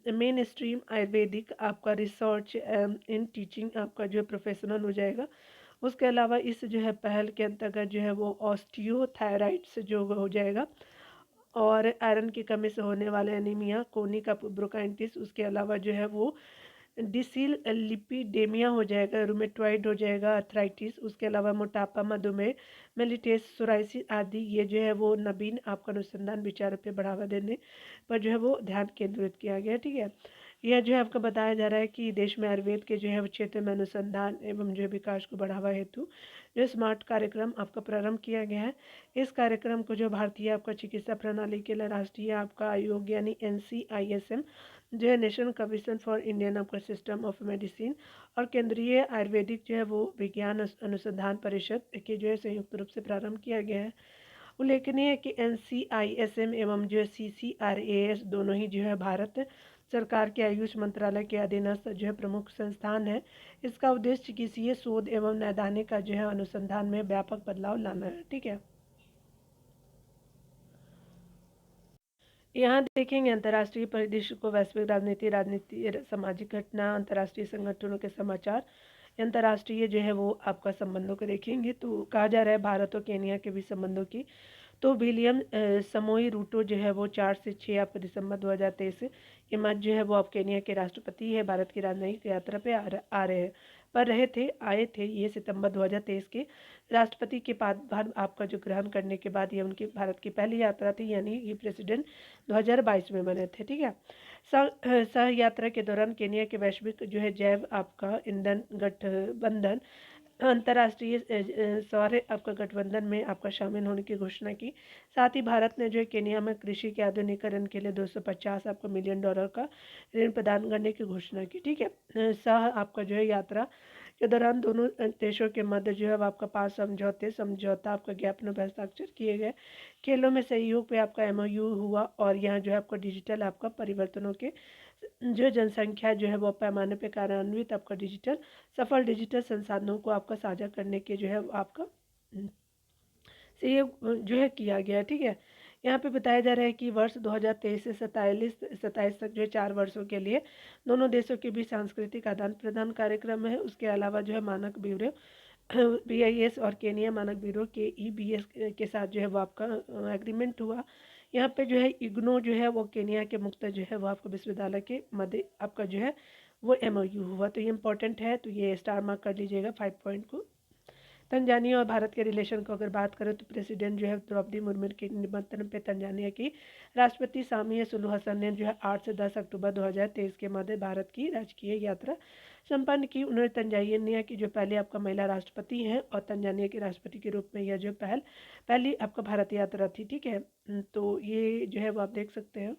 main stream Ayurvedic आपका रिसर्च इन टीचिंग आपका जो है प्रोफेशनल हो जाएगा। उसके अलावा इस जो है पहल के अंतर्गत जो है वो ऑस्टियोथायराइड्स जो हो जाएगा और आयरन की कमी से होने वाले एनीमिया कोनिक ब्रोंकाइटिस उसके अलावा जो है वो डिसील लिपिडेमिया हो जाएगा, रूमेटॉइड हो जाएगा, अर्थराइटिस, उसके अलावा मोटापा, मधुमेह, मेलिटेस, सोराइसिस आदि ये जो है वो नवीन आपका अनुसंधान विचारों पे बढ़ावा देने पर जो है वो ध्यान केंद्रित किया गया। ठीक है, यह जो है आपको बताया जा रहा है कि देश में आयुर्वेद के जो है क्षेत्र में अनुसंधान एवं जो है विकास को बढ़ावा हेतु जो स्मार्ट कार्यक्रम आपका प्रारंभ किया गया है। इस कार्यक्रम को जो भारतीय आपका चिकित्सा प्रणाली के लिए राष्ट्रीय आपका आयोग यानी NCISM जो है नेशनल कमीशन फॉर इंडियन आपका सिस्टम ऑफ मेडिसिन और केंद्रीय आयुर्वेदिक जो है वो विज्ञान अनुसंधान परिषद के जो है संयुक्त रूप से प्रारंभ किया गया है। उल्लेखनीय है कि NCISM एवं जो है CCRAS दोनों ही जो है भारत सरकार के आयुष मंत्रालय के अधीनस्थ जो है प्रमुख संस्थान है। इसका उद्देश्य चिकित्सीय शोध एवं नैदानिक का जो है अनुसंधान में व्यापक बदलाव लाना है। ठीक है, यहाँ देखेंगे अंतर्राष्ट्रीय परिदृश्य को, वैश्विक राजनीति सामाजिक घटना, अंतर्राष्ट्रीय संगठनों के समाचार, अंतर्राष्ट्रीय जो है वो आपका संबंधों को देखेंगे। तो कहा जा रहा है भारत और केनिया के बीच संबंधों की। तो विलियम समोई रूटो जो है वो 4 से 6 आपको दिसंबर 2023 के मध्य जो है वो अब केनिया के राष्ट्रपति है, भारत की राजनयिक यात्रा पे आ रहे हैं पर आए थे ये सितंबर 2023 के राष्ट्रपति के पदभार आपका जो ग्रहण करने के बाद ये उनकी भारत की पहली यात्रा थी, यानी ये प्रेसिडेंट 2022 में बने थे। ठीक है, सह यात्रा के दौरान केनिया के वैश्विक जो है जैव आपका ईंधन गठबंधन अंतर्राष्ट्रीय सौर आपका गठबंधन में आपका शामिल होने की घोषणा की। साथ ही भारत ने जो है केनिया में कृषि के आधुनिकीकरण के लिए 250 आपको मिलियन डॉलर का ऋण प्रदान करने की घोषणा की। ठीक है, सह आपका जो है यात्रा के दौरान दोनों देशों के मध्य जो है आपका 5 समझौता आपका ज्ञापनों पर हस्ताक्षर किए गए। खेलों में सहयोग पे आपका MOU हुआ और यहाँ जो है आपका डिजिटल आपका परिवर्तनों के जो जनसंख्या जो है वो पैमाने पे कार्यान्वित आपका सफल डिजिटल संसाधनों को आपका साझा करने के जो है आपका से ये जो है किया गया। ठीक है, यहाँ पे बताया जा रहा है कि वर्ष 2023 से 27 तक जो है 4 वर्षों के लिए दोनों देशों के बीच सांस्कृतिक आदान प्रदान कार्यक्रम है। उसके अलावा जो है मानक ब्यूरो BIS और केनिया मानक ब्यूरो के EBS के साथ जो है वो आपका एग्रीमेंट हुआ। यहाँ पे जो है इग्नो जो है वो केनिया के मुक्त जो है वो आपको विश्वविद्यालय के मध्य आपका जो है वो MOU हुआ। तो ये इंपॉर्टेंट है, तो ये स्टार मार्क कर लीजिएगा 5 पॉइंट को। तंजानिया और भारत के रिलेशन को अगर बात करें तो प्रेसिडेंट जो है द्रौपदी मुर्मू के निमंत्रण पे तंजानिया की राष्ट्रपति सामिया सुलूहु हसन ने जो है 8 से 10 अक्टूबर 2023 के मध्य भारत की राजकीय यात्रा संपन्न की। उन्होंने तंजानिया की जो पहले आपका महिला राष्ट्रपति हैं और तंजानिया के राष्ट्रपति के रूप में यह जो पहली आपका भारत यात्रा थी। ठीक है, तो ये जो है वो आप देख सकते हैं।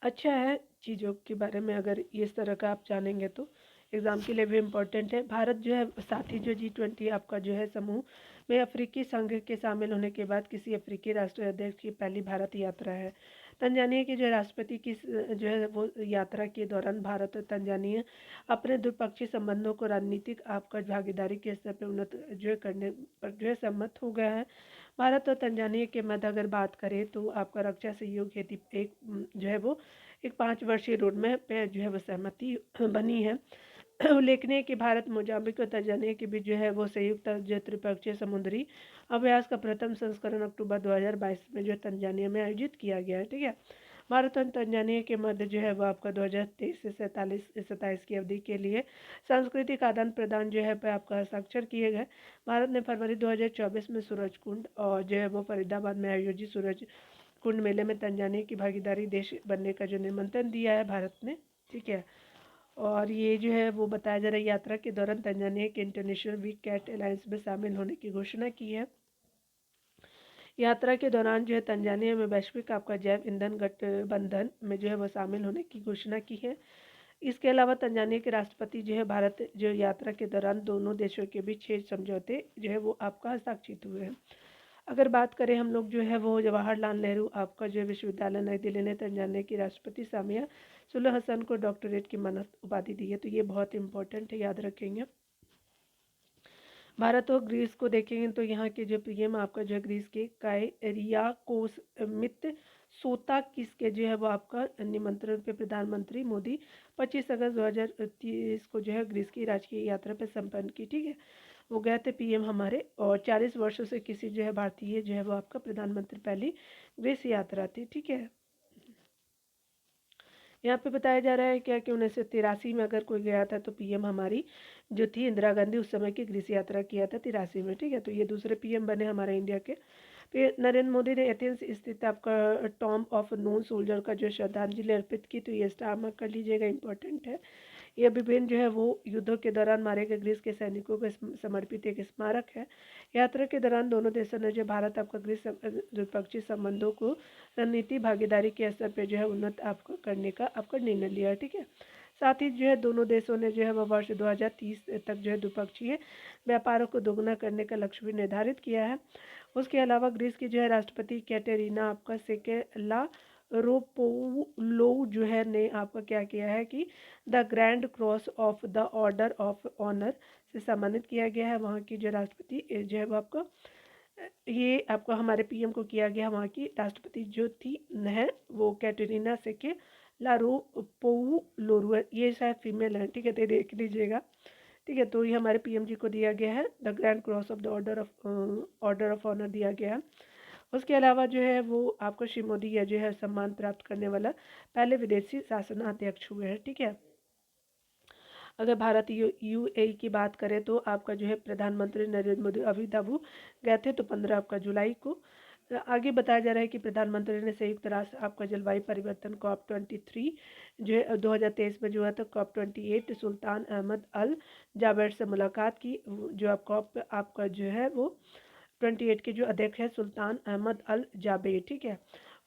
अच्छा है, चीज़ों के बारे में अगर इस तरह का आप जानेंगे तो एग्ज़ाम के लिए भी इम्पोर्टेंट है। भारत जो है साथ ही जो G20 आपका जो है समूह में अफ्रीकी संघ के शामिल होने के बाद किसी अफ्रीकी राष्ट्र अध्यक्ष की पहली भारत यात्रा है। तंजानिया के जो राष्ट्रपति की जो है वो यात्रा के दौरान भारत और तंजानिया अपने द्विपक्षीय संबंधों को राजनीतिक आपका भागीदारी के स्तर पर उन्नत जो है करने पर जो है सहमत हो गया है। भारत और तंजानिया के मध्य अगर बात करें तो आपका रक्षा सहयोग हेतु एक जो है वो एक 5 वर्षीय रोड मैप पे जो है वो सहमति बनी है। उल्लेखनीय कि भारत मोजाम्बिक और तंजानिया के बीच जो है वो संयुक्त जो त्रिपक्षीय समुद्री अभ्यास का प्रथम संस्करण अक्टूबर 2022 में जो है तंजानिया में आयोजित किया गया है। ठीक है, भारत और तंजानिया के मध्य जो है वो आपका 2023 से 27 की अवधि के लिए सांस्कृतिक आदान प्रदान जो है पे आपका हस्ताक्षर किए गए। भारत ने फरवरी 2024 में सूरज कुंड और जो है वो फरीदाबाद में आयोजित सूरज कुंड मेले में तंजानिया की भागीदारी देश बनने का जो निमंत्रण दिया है भारत ने। ठीक है, और ये जो है वो बताया जा रहा है यात्रा के दौरान तंजानिया के इंटरनेशनल वीक कैट अलायंस में शामिल होने की घोषणा की है। यात्रा के दौरान जो है तंजानिया में वैश्विक आपका जैव ईंधन गठबंधन में जो है वो शामिल होने की घोषणा की है। इसके अलावा तंजानिया के राष्ट्रपति जो है भारत जो यात्रा के दौरान दोनों देशों के बीच 6 समझौते जो है वो आपका हस्ताक्षरित हुए हैं। अगर बात करें हम लोग जो है वो जवाहरलाल नेहरू आपका जो विश्वविद्यालय नई दिल्ली ने तंजानिया की राष्ट्रपति सामिया सुलूहु हसन को डॉक्टरेट की मानद उपाधि दी है। तो ये बहुत इंपॉर्टेंट है, याद रखेंगे। भारत और ग्रीस को देखेंगे तो यहाँ के जो PM आपका जो है ग्रीस के कायरियाकोस सोता किसके जो है वो आपका निमंत्रण पे प्रधानमंत्री मोदी 25 अगस्त 2023 को जो है ग्रीस की राजकीय यात्रा पे संपन्न की। ठीक है, वो गए थे PM हमारे, और 40 वर्षों से किसी जो है भारतीय जो है वो आपका प्रधानमंत्री पहली ग्रीस यात्रा थी। ठीक है, यहाँ पे बताया जा रहा है क्या कि 1983 में अगर कोई गया था तो PM हमारी जो थी इंदिरा गांधी उस समय की ग्रीस यात्रा किया था 83 में। ठीक है, तो ये दूसरे PM बने हमारे इंडिया के। फिर नरेंद्र मोदी ने एथेंस स्थित आपका टॉम ऑफ नोन सोल्जर का जो श्रद्धांजलि अर्पित की, तो ये स्टार मार्क कर लीजिएगा, इंपॉर्टेंट है। यह विभिन्न जो है वो युद्धों के दौरान मारे गए ग्रीस के सैनिकों को समर्पित एक स्मारक है। यात्रा के दौरान दोनों देशों ने जो भारत आपका ग्रीस द्विपक्षीय संबंधों को रणनीति भागीदारी के स्तर पर जो है उन्नत आपको करने का आपका निर्णय लिया, ठीक है। साथ ही जो है दोनों देशों ने जो है वह वर्ष 2030 तक जो है द्विपक्षीय व्यापारों को दोगुना करने का लक्ष्य भी निर्धारित किया है। उसके अलावा ग्रीस की जो है राष्ट्रपति कैटेरिना आपका सेकेला रोपोलो जो है ने आपका क्या किया है कि the Grand Cross of the Order of Honour से सम्मानित किया गया है। वहाँ की जो राष्ट्रपति जो है वो आपका ये आपको हमारे पीएम को किया गया। वहाँ की राष्ट्रपति जो थी है वो कैटेरिना सेके लारोपोउलोरू, ये शायद फीमेल है, ठीक है, तो देख लीजिएगा, ठीक है। तो ये हमारे पीएम जी को दिया गया है, the Grand Cross of the Order of Honour दिया गया है। उसके अलावा जो है वो आपको श्री मोदी यह जो है सम्मान प्राप्त करने वाला पहले विदेशी शासनाध्यक्ष हुए हैं, ठीक है। अगर भारत यूएई की बात करें तो आपका जो है प्रधानमंत्री नरेंद्र मोदी अभी धाबू गए थे, तो 15 आपका जुलाई को। आगे बताया जा रहा है कि प्रधानमंत्री ने संयुक्त राष्ट्र आपका जलवायु परिवर्तन COP23 जो है 2023 में जो है तो COP28 सुल्तान अहमद अल जाबेर से मुलाकात की। जो आप COP आपका जो है वो 28 के जो अध्यक्ष है सुल्तान अहमद अल जाबेर, ठीक है।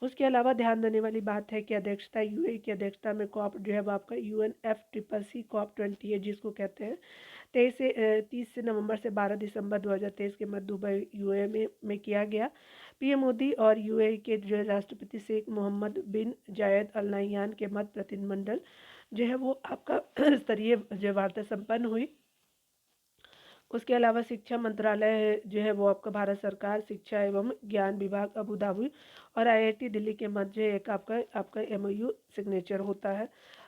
उसके अलावा ध्यान देने वाली बात है कि अध्यक्षता यूएई की अध्यक्षता में कॉप जो है वो आपका UNFCCC COP28 जिसको कहते हैं 30 से नवंबर से 12 दिसंबर 2023 के मध्य दुबई यूएई में किया गया। पीएम मोदी और यूएई के जो राष्ट्रपति शेख मोहम्मद बिन जायद अल नह्यान के मध्य प्रतिनिधिमंडल जो है वो आपका स्तरीय जो वार्ता संपन्न हुई। उसके अलावा शिक्षा मंत्रालय जो है वो आपका भारत सरकार शिक्षा एवं ज्ञान विभाग अबू धाबी और आईआईटी दिल्ली के मध्य एक आपका एमओयू सिग्नेचर होता है।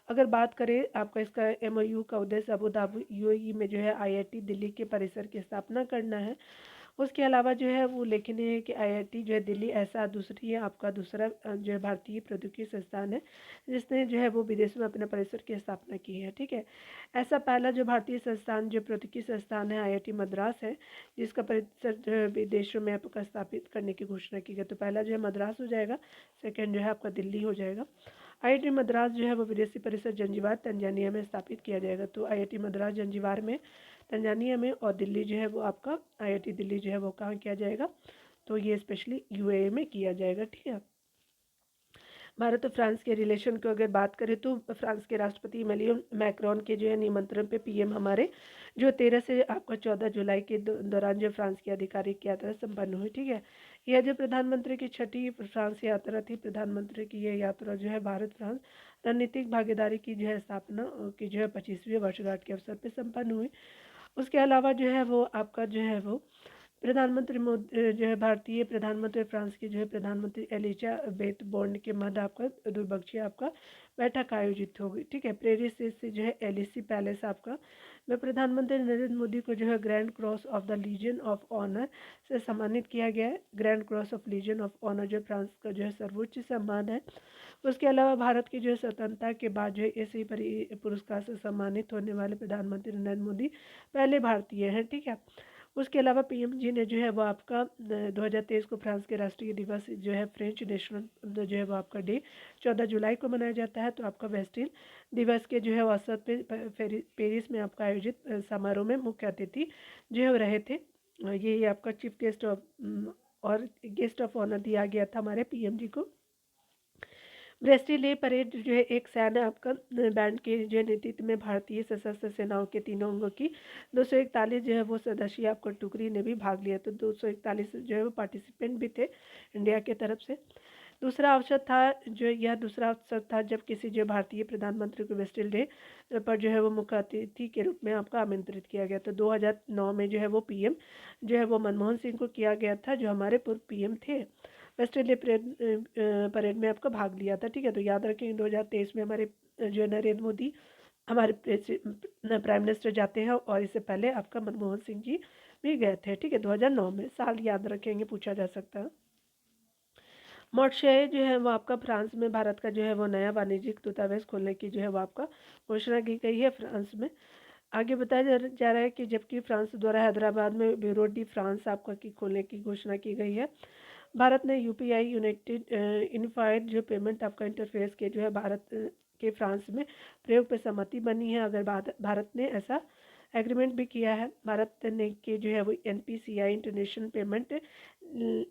अगर बात करें आपका इसका एमओयू का उद्देश्य अबू धाबी यूएई में जो है आईआईटी दिल्ली के परिसर की स्थापना करना है। उसके अलावा जो है वो उल्लेखनीय है कि आईआईटी जो है दिल्ली ऐसा दूसरा जो है भारतीय प्रौद्योगिकी संस्थान है जिसने जो है वो विदेश में अपने परिसर की स्थापना की है, ठीक है। ऐसा पहला जो भारतीय संस्थान जो प्रौद्योगिकी संस्थान है आईआईटी मद्रास है, जिसका परिसर जो है विदेशों में आपका स्थापित करने की घोषणा की गई। तो पहला जो है मद्रास हो जाएगा, सेकेंड जो है आपका दिल्ली हो जाएगा। आईआईटी मद्रास जो है वो विदेशी परिसर जंजीबार तंजानिया में स्थापित किया जाएगा। तो आईआईटी मद्रास जंजीबार में तंजानिया में, और दिल्ली जो है वो आपका आईआईटी दिल्ली जो है वो कहाँ किया जाएगा, तो ये स्पेशली यूएई में किया जाएगा, ठीक है। भारत और फ्रांस के रिलेशन को अगर बात करें तो फ्रांस के राष्ट्रपति इमैनुअल मैक्रोन के जो है निमंत्रण पे पीएम हमारे जो 13 से आपका 14 जुलाई के दौरान जो फ्रांस की आधिकारिक यात्रा संपन्न हुई, ठीक है। यह जो प्रधानमंत्री की छठी फ्रांस यात्रा थी, प्रधानमंत्री की यह यात्रा जो है भारत फ्रांस रणनीतिक भागीदारी की जो है स्थापना की जो है 25वीं वर्षगांठ के अवसर पर संपन्न हुई। उसके अलावा जो है वो आपका जो है वो प्रधानमंत्री मोदी जो है भारतीय प्रधानमंत्री फ्रांस की जो है प्रधानमंत्री एलिजाबेथ बोर्न के मध्य आपका द्विपक्षीय आपका बैठक आयोजित होगी, ठीक है। पेरिस से जो है एलिसी पैलेस आपका में प्रधानमंत्री नरेंद्र मोदी को जो है Grand Cross of the Legion of Honour से सम्मानित किया गया है। Grand Cross of Legion of Honour जो फ्रांस का जो है सर्वोच्च सम्मान है। उसके अलावा भारत की जो है स्वतंत्रता के बाद जो है इसी पुरस्कार से सम्मानित होने वाले प्रधानमंत्री नरेंद्र मोदी पहले भारतीय हैं, ठीक है। उसके अलावा पीएम जी ने जो है वो आपका 2023 को फ्रांस के राष्ट्रीय दिवस जो है फ्रेंच नेशनल जो है वो आपका डे 14 जुलाई को मनाया जाता है। तो आपका बेस्टिल दिवस के जो है अवसर पे पेरिस में आपका आयोजित समारोह में मुख्य अतिथि जो है रहे थे। ये आपका चीफ गेस्ट और गेस्ट ऑफ ऑनर दिया गया था हमारे पीएम जी को। ब्रेस्टिले परेड जो है एक सैन्य आपका बैंड के जो नेतृत्व में भारतीय सशस्त्र सेनाओं के तीनों अंगों की 241 जो है वो सदस्य आपका टुकड़ी ने भी भाग लिया। तो 241 जो है वो पार्टिसिपेंट भी थे इंडिया के तरफ से। दूसरा अवसर था जब किसी जो भारतीय प्रधानमंत्री को वेस्टिल डे पर जो है वो मुख्य अतिथि के रूप में आपका आमंत्रित किया गया। तो 2009 में जो है वो पीएम जो है वो मनमोहन सिंह को किया गया था, जो हमारे पूर्व पीएम थे। वेस्टर्न परेड में आपका भाग लिया था, ठीक है। तो याद रखें 2023 में हमारे जो नरेंद्र मोदी हमारे प्राइम मिनिस्टर जाते हैं, और इससे पहले आपका मनमोहन सिंह जी भी गए थे, ठीक है। 2009 में साल याद रखेंगे, पूछा जा सकता है। मॉन्ट्रियल जो है वो आपका फ्रांस में भारत का जो है वो नया वाणिज्यिक दूतावास खोलने की जो है वो आपका घोषणा की गई है फ्रांस में। आगे बताया जा रहा है कि जबकि फ्रांस द्वारा हैदराबाद में ब्यूरो डी फ्रांस आपका की खोलने की घोषणा की गई है। भारत ने यूपीआई यूनिफाइड जो पेमेंट आपका इंटरफेस के जो है भारत के फ्रांस में प्रयोग पर सहमति बनी है। अगर भारत ने ऐसा एग्रीमेंट भी किया है। भारत ने के जो है वो NPCI international payment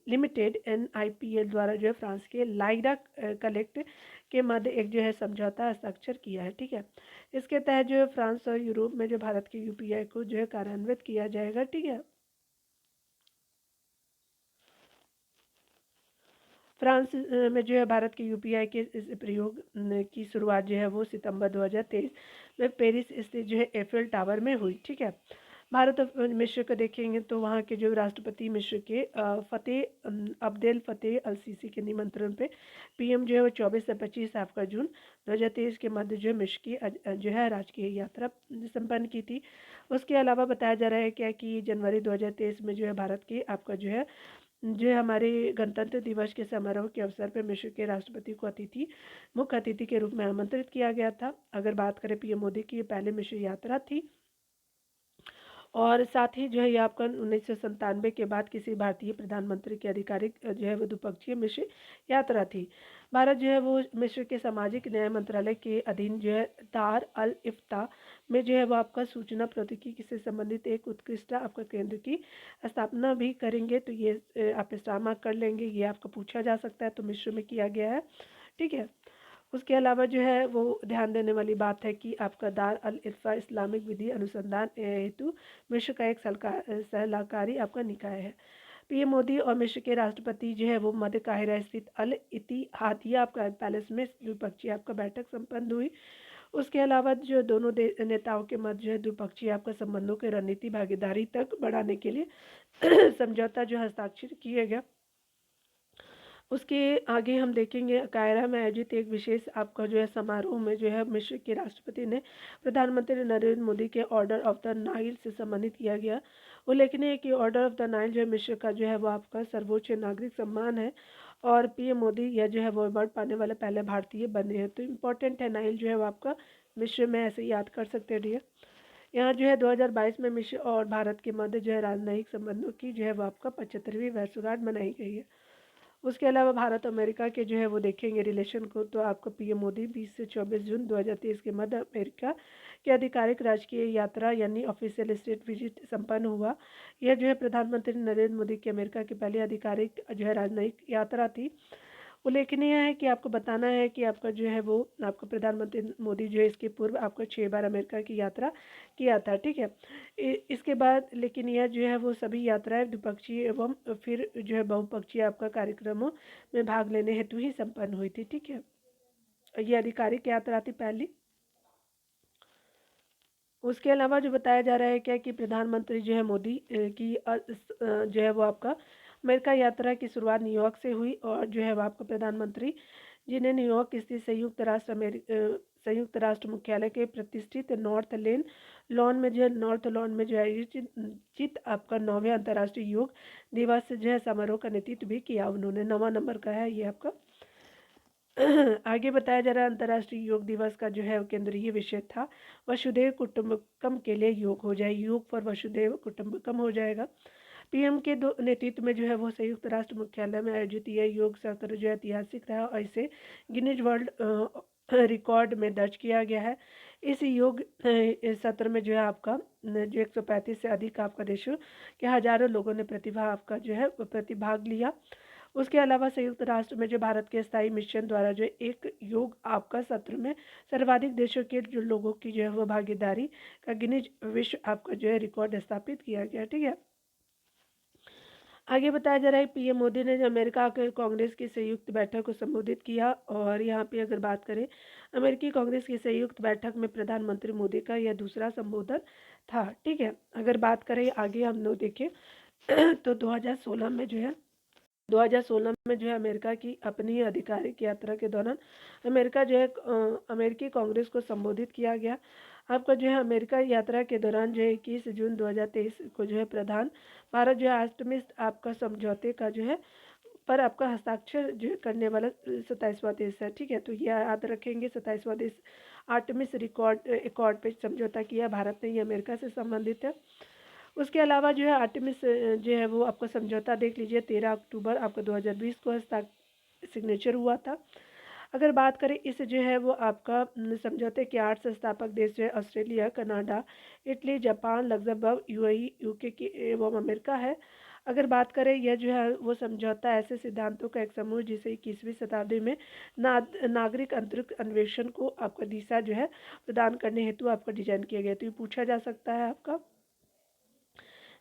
limited NIPL द्वारा जो है फ्रांस के लाइडा कलेक्ट के मध्य एक जो है समझौता हस्ताक्षर किया है। ठीक है, इसके तहत जो है फ्रांस और यूरोप में जो भारत के यूपीआई को जो है कार्यान्वित किया जाएगा। ठीक है, फ्रांस में जो है भारत के यूपीआई के इस प्रयोग की शुरुआत जो है वो सितंबर 2023 में पेरिस स्थित जो है एफिल टावर में हुई। ठीक है, भारत और मिस्र को देखेंगे तो वहाँ के जो राष्ट्रपति मिस्र के अब्देल फतेह अल सीसी के निमंत्रण पे पीएम जो है वो 24 से 25 आपका जून 2023 के मध्य जो है मिस्र की जो है राजकीय यात्रा संपन्न की थी। उसके अलावा बताया जा रहा है क्या कि जनवरी 2023 में जो है भारत की आपका जो है हमारे गणतंत्र दिवस के समारोह के अवसर पर मिस्र के राष्ट्रपति को मुख्य अतिथि के रूप में आमंत्रित किया गया था। अगर बात करें पीएम मोदी की, ये पहले मिस्र यात्रा थी और साथ ही जो है ये आपका 1997 के बाद किसी भारतीय प्रधानमंत्री की आधिकारिक जो है वो द्विपक्षीय मिस्र यात्रा थी। भारत जो है वो मिस्र के सामाजिक न्याय मंत्रालय के अधीन जो है दार अल इफ्ता में जो है वो आपका सूचना प्रौद्योगिकी से संबंधित एक उत्कृष्ट आपका केंद्र की स्थापना भी करेंगे। तो ये आप स्टार मार्क कर लेंगे, ये आपका पूछा जा सकता है, तो मिस्र में किया गया है। ठीक है, उसके अलावा जो है वो ध्यान देने वाली बात है कि आपका दार अल इत्फा इस्लामिक विधि अनुसंधान हेतु मिस्र का एक सलाहकारी आपका निकाय है। पीएम मोदी और मिस्र के राष्ट्रपति जो है वो मध्य काहिरा स्थित अल इतिहादिया आपका पैलेस में द्विपक्षीय आपका बैठक संपन्न हुई। उसके अलावा जो दोनों नेताओं के मध्य जो है द्विपक्षीय आपका संबंधों के रणनीति भागीदारी तक बढ़ाने के लिए समझौता जो हस्ताक्षर किए गया। उसके आगे हम देखेंगे कायरा में आयोजित एक विशेष आपका जो है समारोह में जो है मिस्र के राष्ट्रपति ने प्रधानमंत्री नरेंद्र मोदी के ऑर्डर ऑफ द नाइल से सम्मानित किया गया। उल्लेखनीय है कि ऑर्डर ऑफ द नाइल जो है मिस्र का जो है वो आपका सर्वोच्च नागरिक सम्मान है और पीएम मोदी यह जो है वो अवार्ड पाने वाले पहले भारतीय बने हैं। तो इम्पोर्टेंट है, नाइल जो है वो आपका मिस्र में ऐसे याद कर सकते हैं डियर। यहाँ जो है 2022 में मिस्र और भारत के मध्य जो है राजनयिक संबंधों की जो है वो आपका 75वीं वर्षगांठ मनाई गई है। उसके अलावा भारत अमेरिका के जो है वो देखेंगे रिलेशन को, तो आपका पीएम मोदी 20 से 24 जून 2023 के मध्य अमेरिका के आधिकारिक राजकीय यात्रा यानी ऑफिशियल स्टेट विजिट संपन्न हुआ। यह जो है प्रधानमंत्री नरेंद्र मोदी की अमेरिका की पहली आधिकारिक जो है राजनयिक यात्रा थी। उल्लेखनीय है कि आपको बताना है कि आपका जो है वो आपका प्रधानमंत्री मोदी जो है इसके पूर्व आपको 6 बार अमेरिका की यात्रा किया था। ठीक है, इसके बाद लेकिन यह जो है वो सभी यात्राएं द्विपक्षीय एवं फिर जो है बहुपक्षीय आपका कार्यक्रमों में भाग लेने हेतु ही संपन्न हुई थी। ठीक है, ये आधिकारिक यात्रा थी पहली। उसके अलावा जो बताया जा रहा है क्या कि प्रधानमंत्री जो है मोदी की जो है वो आपका अमेरिका यात्रा की शुरुआत न्यूयॉर्क से हुई और जो है वो आपका प्रधानमंत्री जिन्हें न्यूयॉर्क स्थित संयुक्त राष्ट्र मुख्यालय के प्रतिष्ठित नॉर्थ लॉन में जो है आयोजित आपका 9वें अंतर्राष्ट्रीय योग दिवस जो है समारोह का नेतृत्व भी किया। उन्होंने 9वां नंबर का है ये आपका। आगे बताया जा रहा है अंतर्राष्ट्रीय योग दिवस का जो है केंद्रीय विषय था वसुधैव कुटुंबकम के लिए योग हो जाए, योग फॉर वसुधैव कुटुंबकम हो जाएगा। पीएम के नेतृत्व में जो है वो संयुक्त राष्ट्र मुख्यालय में आयोजित यह योग सत्र जो ऐतिहासिक रहा और इसे गिनीज वर्ल्ड रिकॉर्ड में दर्ज किया गया है। इस योग सत्र में जो है आपका जो 135 से अधिक आपका देशों के हजारों लोगों ने प्रतिभाग लिया। उसके अलावा संयुक्त राष्ट्र में जो भारत के स्थायी मिशन द्वारा जो एक योग आपका सत्र में सर्वाधिक देशों के जो लोगों की जो है वो भागीदारी का गिनीज विश्व आपका जो है रिकॉर्ड स्थापित किया गया। ठीक है, आगे बताया जा रहा है पीएम मोदी ने जो अमेरिका के कांग्रेस की संयुक्त बैठक को संबोधित किया और यहाँ पे अगर बात करें अमेरिकी कांग्रेस की संयुक्त बैठक में प्रधानमंत्री मोदी का यह दूसरा संबोधन था। ठीक है, अगर बात करें आगे हम लोग देखें तो 2016 में जो है अमेरिका की अपनी आधिकारिक यात्रा के दौरान अमेरिका जो है अमेरिकी कांग्रेस को संबोधित किया गया। आपका जो है अमेरिका यात्रा के दौरान जो है 21 जून 2023 को जो है भारत जो है आर्टेमिस आपका समझौते का जो है पर आपका हस्ताक्षर जो करने वाला 27वां देश है। ठीक है, तो यह याद रखेंगे 27वां देश आर्टेमिस अकॉर्ड पे समझौता किया भारत ने, ये अमेरिका से संबंधित है। उसके अलावा जो है आर्टेमिस जो है वो आपका समझौता देख लीजिए, 13 अक्टूबर आपका 2020 को सिग्नेचर हुआ था। अगर बात करें इस जो है वो आपका समझौते के 8 संस्थापक देश जो है Australia, Canada, Italy, Japan, Luxembourg, UAE, UK की एवं अमेरिका है। अगर बात करें यह जो है वो समझौता ऐसे सिद्धांतों का एक समूह जिसे 21वीं शताब्दी में नागरिक अंतरिक्ष अन्वेषण को आपका दिशा जो है प्रदान करने हेतु आपका डिजाइन किया गया। तो ये पूछा जा सकता है आपका।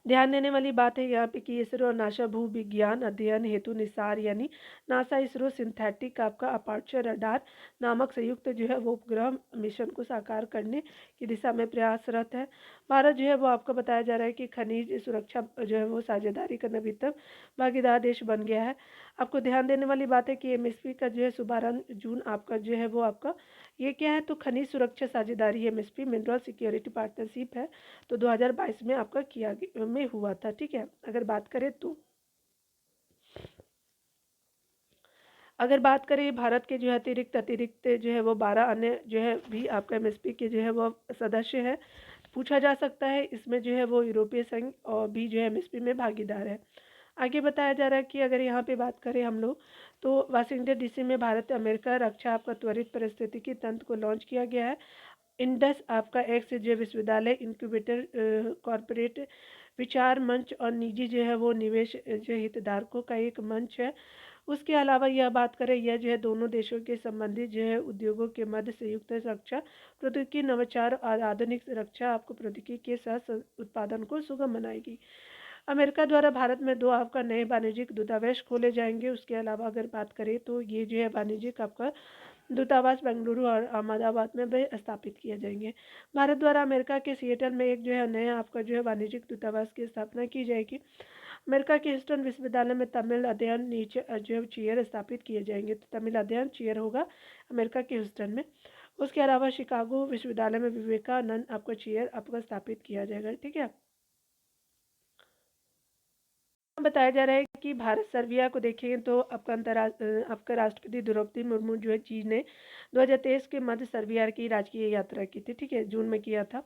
ध्यान देने वाली बात है यहाँ पे कि इसरो और नासा भू विज्ञान अध्ययन हेतु निसार यानी नासा इसरो सिंथेटिक आपका अपर्चर रडार नामक संयुक्त जो है वो उपग्रह मिशन को साकार करने की दिशा में प्रयासरत है। भारत जो है वो आपको बताया जा रहा है कि खनिज सुरक्षा जो है वो साझेदारी का नवीनतम भागीदार देश बन गया है। आपको ध्यान देने वाली बात है कि एमएसपी का जो है शुभारंभ जून आपका जो है वो आपका ये क्या है, तो खनिज सुरक्षा साझेदारी एमएसपी मिनरल सिक्योरिटी पार्टनरशिप है, तो 2022 में आपका में हुआ था। ठीक है। अगर बात करें भारत के जो है अतिरिक्त जो है वो 12 अन्य जो है भी आपका एमएसपी के जो है वो सदस्य है। पूछा जा सकता है इसमें जो है वो यूरोपीय संघ और भी जो है एमएसपी में भागीदार है। आगे बताया जा रहा है कि अगर यहाँ पे बात करें हम लोग तो वाशिंगटन डीसी में भारत अमेरिका रक्षा आपका त्वरित पारिस्थितिकी तंत्र को लॉन्च किया गया है। इंडस आपका एक्स जो विश्वविद्यालय इंक्यूबेटर कॉरपोरेट विचार मंच और निजी जो है वो निवेश जो हितधारकों का एक मंच है। उसके अलावा यह बात करें यह जो है दोनों देशों के संबंधित जो है उद्योगों के मध्य संयुक्त रक्षा प्रौद्योगिकी नवाचार और आधुनिक रक्षा आपको प्रौद्योगिकी के साथ उत्पादन को सुगम बनाएगी। अमेरिका द्वारा भारत में 2 आपका नए वाणिज्यिक दूतावास खोले जाएंगे। उसके अलावा अगर बात करें तो ये जो है वाणिज्यिक आपका दूतावास बेंगलुरु और अहमदाबाद में भी स्थापित किए जाएंगे। भारत द्वारा अमेरिका के सिएटल में एक जो है नया आपका जो है वाणिज्यिक दूतावास की स्थापना की जाएगी। अमेरिका के ह्यूस्टन विश्वविद्यालय में तमिल अध्ययन नीचे जो चेयर स्थापित किए जाएंगे, तो तमिल अध्ययन चेयर होगा अमेरिका के ह्यूस्टन में। उसके अलावा शिकागो विश्वविद्यालय में विवेकानंद आपका चेयर आपका स्थापित किया जाएगा। ठीक है। बताया जा रहा है कि भारत सर्बिया को देखें तो आपका राष्ट्रपति द्रौपदी मुर्मू जो है जी ने 2023 के मध्य सर्बिया की राजकीय यात्रा की थी। ठीक है, जून में किया था।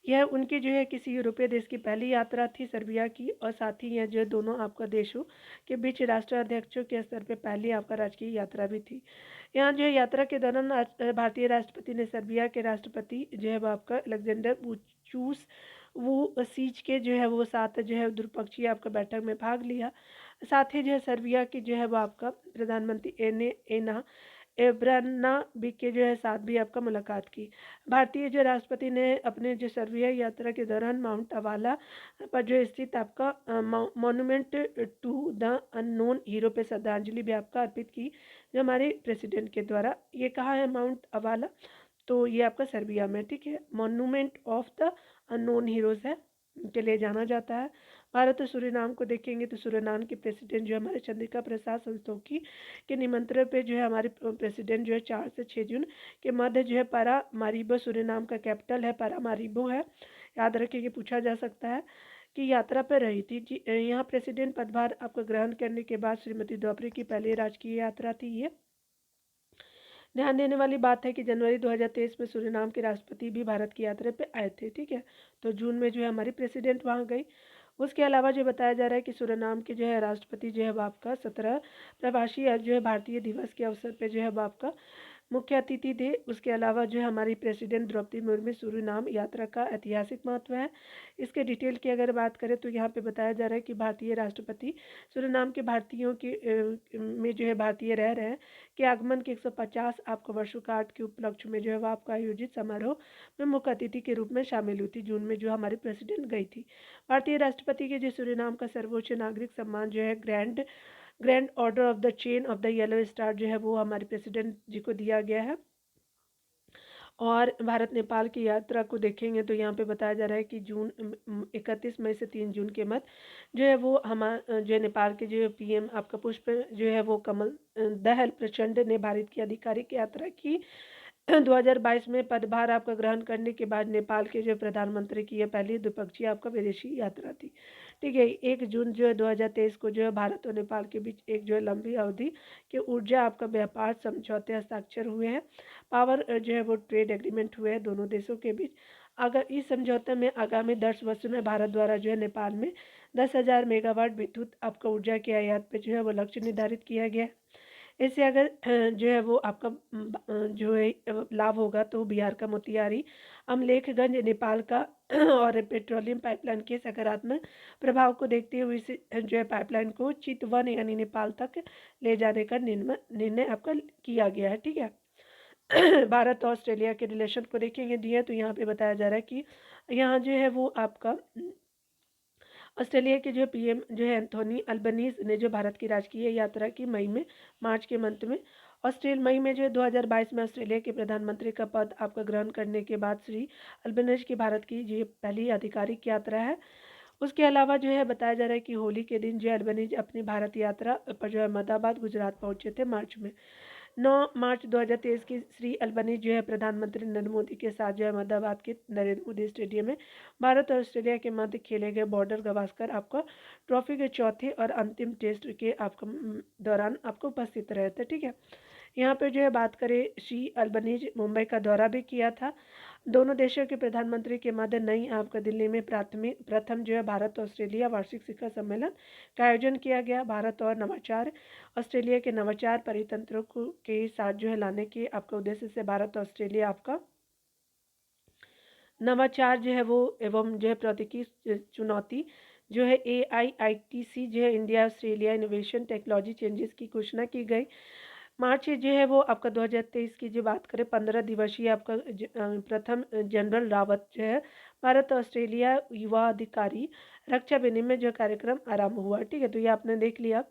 यह उनकी जो है किसी यूरोपीय देश की पहली यात्रा थी सर्बिया की, और साथ ही यह जो है दोनों आपका देशों के बीच राष्ट्राध्यक्षों के स्तर पर पहली आपका राजकीय यात्रा भी थी। यहाँ जो है यात्रा के दौरान भारतीय राष्ट्रपति ने सर्बिया के राष्ट्रपति जो है वो आपका अलेक्जेंडर वुचूस वो सीज के जो है वो साथ जो है द्विपक्षीय आपका बैठक में भाग लिया। साथ ही जो है सर्बिया की जो है वो आपका प्रधानमंत्री एना एब्रानाबिक के जो है साथ भी आपका मुलाकात की। भारतीय जो राष्ट्रपति ने अपने जो सर्बिया यात्रा के दौरान माउंट अवाला पर जो स्थित आपका monument to the unknown hero पे श्रद्धांजलि भी आपका अर्पित की, जो हमारे प्रेसिडेंट के द्वारा। ये कहा है माउंट अवाला, तो ये आपका सर्बिया में। ठीक है, monument of the unknown heroes है के लिए जाना जाता है। भारत और सूरीनाम को देखेंगे तो सूरीनाम के प्रेसिडेंट जो हमारे चंद्रिका प्रसाद संतोखी के निमंत्रण पे जो है हमारे प्रेसिडेंट जो है 4 से 6 जून के मध्य जो है पारामारिबो सूरीनाम का कैपिटल है पारामारिबो है, याद रखिए, पूछा जा सकता है कि यात्रा पर रही थी जी। यहाँ प्रेसिडेंट पदभार आपका ग्रहण करने के बाद श्रीमती द्रौपदी की पहली राजकीय यात्रा थी ये। ध्यान देने वाली बात है कि जनवरी 2023 में सूरीनाम के राष्ट्रपति भी भारत की यात्रा पे आए थे। ठीक है, तो जून में जो है हमारी प्रेसिडेंट वहाँ गई। उसके अलावा जो बताया जा रहा है कि सूरीनाम के जो है राष्ट्रपति जो है वो आपका 17 प्रवासी जो है भारतीय दिवस के अवसर पर जो है वो आपका मुख्य अतिथि थे। उसके अलावा जो है हमारी प्रेसिडेंट द्रौपदी मुर्मू सूरीनाम यात्रा का ऐतिहासिक महत्व है। इसके डिटेल की अगर बात करें तो यहाँ पे बताया जा रहा है कि भारतीय राष्ट्रपति सूरीनाम के भारतीयों की में जो है भारतीय रह रहे हैं के आगमन के 150 आपका वर्षगांठ के उपलक्ष्य में जो है वो आपका आयोजित समारोह में मुख्य अतिथि के रूप में शामिल हुई थी। जून में जो हमारी प्रेसिडेंट गई थी। भारतीय राष्ट्रपति के जो सूरीनाम का सर्वोच्च नागरिक सम्मान जो है grand order of the chain of the yellow star जो है वो हमारे प्रेसिडेंट जी को दिया गया है। और भारत नेपाल की यात्रा को देखेंगे तो यहाँ पे बताया जा रहा है कि 31 मई से 3 जून के मध्य जो है वो जो है नेपाल के जो पीएम आपका पुष्प जो है वो कमल दहल प्रचंड ने भारत की आधिकारिक यात्रा की। 2022 में पदभार आपका ग्रहण करने के बाद नेपाल के जो प्रधानमंत्री की यह पहली द्विपक्षीय आपका विदेशी यात्रा थी। ठीक है, 1 जून जो है 2023 को जो है भारत और नेपाल के बीच एक जो है लंबी अवधि के ऊर्जा आपका व्यापार समझौते हस्ताक्षर हुए हैं। पावर जो है वो ट्रेड एग्रीमेंट हुए हैं दोनों देशों के बीच। इस समझौते में आगामी 10 वर्षों में भारत द्वारा जो है नेपाल में 10,000 मेगावाट विद्युत आपका ऊर्जा के आयात पे जो है वो लक्ष्य निर्धारित किया गया है। इससे अगर जो है वो आपका जो है लाभ होगा तो बिहार का मोतिहारी, अमलेखगंज, नेपाल का और पेट्रोलियम पाइपलाइन के सकारात्मक प्रभाव को देखते हुए इस जो है पाइपलाइन को चितवन यानी नेपाल तक ले जाने का निर्णय आपका किया गया है। ठीक है। भारत और ऑस्ट्रेलिया के रिलेशन को देखेंगे दिए तो यहाँ पे बताया जा रहा है कि यहाँ जो है वो आपका ऑस्ट्रेलिया के जो पीएम जो है एंथोनी अल्बनीज ने जो भारत की राजकीय यात्रा की मार्च के मंथ में मई में जो है 2022 में ऑस्ट्रेलिया के प्रधानमंत्री का पद आपका ग्रहण करने के बाद श्री अल्बनीज की भारत की जो पहली आधिकारिक यात्रा है। उसके अलावा जो है बताया जा रहा है कि होली के दिन जो है अल्बनीज अपनी भारत यात्रा पर जो है अहमदाबाद गुजरात पहुंचे थे मार्च में। 9 मार्च 2023 की श्री अल्बनीज जो है प्रधानमंत्री नरेंद्र मोदी के साथ जो है अहमदाबाद के नरेंद्र मोदी स्टेडियम में भारत और ऑस्ट्रेलिया के मध्य खेले गए बॉर्डर गवास्कर आपका ट्रॉफी के चौथे और अंतिम टेस्ट के आपका दौरान आपको उपस्थित रहे थे। ठीक है। यहाँ पे जो है बात करें, श्री अल्बनीज मुंबई का दौरा भी किया था। दोनों देशों के प्रधानमंत्री के मध्य नई आपका दिल्ली में प्रथम जो है भारत ऑस्ट्रेलिया वार्षिक शिखर सम्मेलन का आयोजन किया गया। भारत और नवाचार, ऑस्ट्रेलिया के नवाचार परितंत्रों को के साथ जो है लाने के आपका उद्देश्य से भारत ऑस्ट्रेलिया आपका नवाचार जो है वो एवं जो है प्रौद्योगिकी चुनौती जो है AIITC जो है India Australia innovation technology changes की घोषणा की गई। मार्च जो है वो आपका 2023 की जो बात करें 15 दिवसीय आपका प्रथम जनरल रावत जो है भारत ऑस्ट्रेलिया युवा अधिकारी रक्षा विनिमय जो कार्यक्रम आरंभ हुआ। ठीक है। तो ये आपने देख लिया।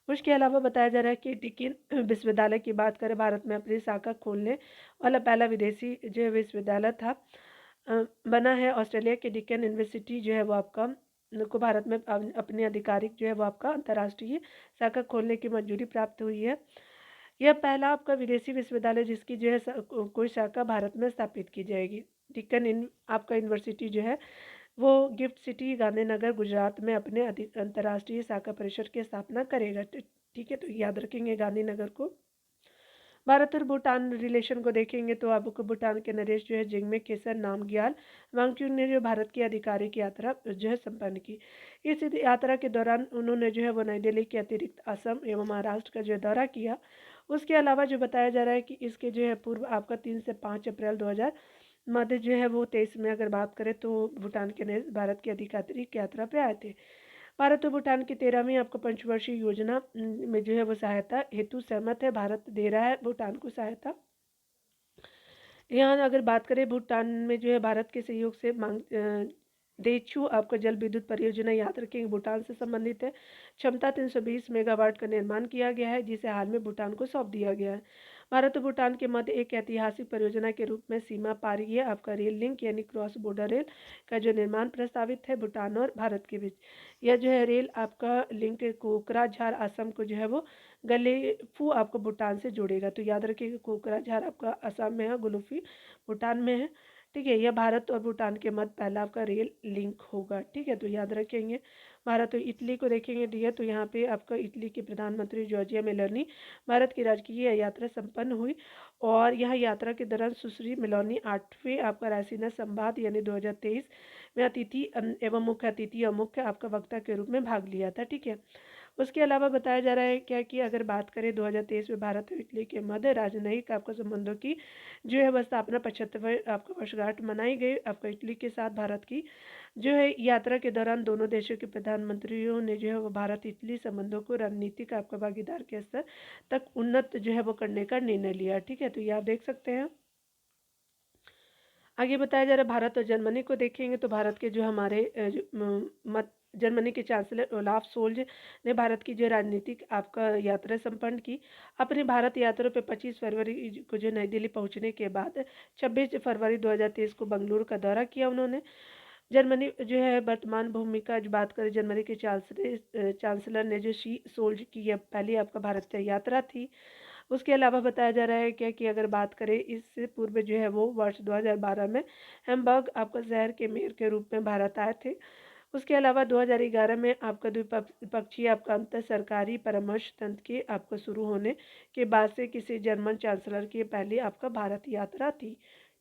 उसके अलावा बताया जा रहा है कि डिकिन विश्वविद्यालय की बात करें, भारत में अपनी शाखा खोलने वाला पहला विदेशी जो है विश्वविद्यालय था बना है। ऑस्ट्रेलिया के डिकन यूनिवर्सिटी जो है वो आपका को भारत में अपनी आधिकारिक जो है वो आपका अंतर्राष्ट्रीय शाखा खोलने की मंजूरी प्राप्त हुई है। यह पहला आपका विदेशी विश्वविद्यालय जिसकी जो है कोई शाखा भारत में स्थापित की जाएगी। डिकन आपका यूनिवर्सिटी जो है वो गिफ्ट सिटी गांधीनगर गुजरात में अपने अंतर्राष्ट्रीय शाखा परिषद की स्थापना करेगा। ठीक है। तो याद रखेंगे गांधीनगर को। भारत और भूटान रिलेशन को देखेंगे तो आपको भूटान के नरेश जो है जिंगमे केसर नामग्याल वांगचुक ने जो भारत की आधिकारिक यात्रा जो है संपन्न की। इस यात्रा के दौरान उन्होंने जो है वो नई दिल्ली के अतिरिक्त असम एवं महाराष्ट्र का जो दौरा किया। उसके अलावा जो बताया जा रहा है कि इसके जो है पूर्व आपका 3 से 5 अप्रैल 2000 मध्य जो है वो 23 में अगर बात करें तो भूटान के नरेश भारत की आधिकारिक यात्रा पे आए थे। भारत और भूटान की 13वीं आपको पंचवर्षीय योजना में जो है वो सहायता हेतु सहमत है। भारत दे रहा है भूटान को सहायता। यहाँ अगर बात करें भूटान में जो है भारत के सहयोग से देचू आपका जल विद्युत परियोजना याद रखेंगे भूटान से संबंधित है। क्षमता 320 मेगावाट का निर्माण किया गया है जिसे हाल में भूटान को सौंप दिया गया है। भारत और भूटान के मध्य एक ऐतिहासिक परियोजना के रूप में सीमा पारीय आपका रेल लिंक यानी क्रॉस बॉर्डर रेल का जो निर्माण प्रस्तावित है भूटान और भारत के बीच। यह जो है रेल आपका लिंक कोकराझार असम को जो है वो गलेफू आपको भूटान से जोड़ेगा। तो याद रखिएगा कोकराझार आपका असम में है, गुलूफी भूटान में है। ठीक है। यह भारत और भूटान के मध्य पहला आपका रेल लिंक होगा। ठीक है। तो याद रखेंगे। भारत और इटली को देखेंगे दिया तो यहाँ पे आपका इटली के प्रधानमंत्री जॉर्जिया मेलोनी भारत की राजकीय यात्रा संपन्न हुई और यह यात्रा के दौरान सुश्री मेलोनी 8वें आपका रायसीना संवाद यानी 2023 में अतिथि एवं मुख्य अतिथि और मुख्य आपका वक्ता के रूप में भाग लिया था। ठीक है। उसके अलावा बताया जा रहा है क्या कि अगर बात करें 2023 में भारत और इटली के मध्य राजनयिक आपका संबंधों की जो है वह स्थापना 75वें आपका वर्षगांठ मनाई गई। आपका इटली के साथ भारत की जो है यात्रा के दौरान दोनों देशों के प्रधानमंत्रियों ने जो है वो भारत इटली संबंधों को रणनीतिक आपका भागीदार के स्तर तक उन्नत जो है वो करने का निर्णय लिया। ठीक है। तो ये आप देख सकते हैं। आगे बताया जा रहा है भारत और जर्मनी को देखेंगे तो भारत के जो हमारे जर्मनी के चांसलर ओलाफ सोल्ज ने भारत की जो राजनीतिक आपका यात्रा संपन्न की। अपनी भारत यात्रा पे 25 फरवरी को जो नई दिल्ली पहुंचने के बाद 26 फरवरी 2023 को बेंगलुरु का दौरा किया उन्होंने। जर्मनी जो है वर्तमान भूमिका जो बात करें जर्मनी के चांसलर ने जो शी सोल्ज की यह पहली आपका भारत यात्रा थी। उसके अलावा बताया जा रहा है क्या कि अगर बात करें इससे पूर्व जो है वो वर्ष 2012 में हैम्बर्ग आपका शहर के मेयर के रूप में भारत आए थे। उसके अलावा 2011 में आपका द्विपक्षीय आपका अंतर सरकारी परामर्श तंत्र के आपका शुरू होने के बाद से किसी जर्मन चांसलर की पहली आपका भारत यात्रा थी।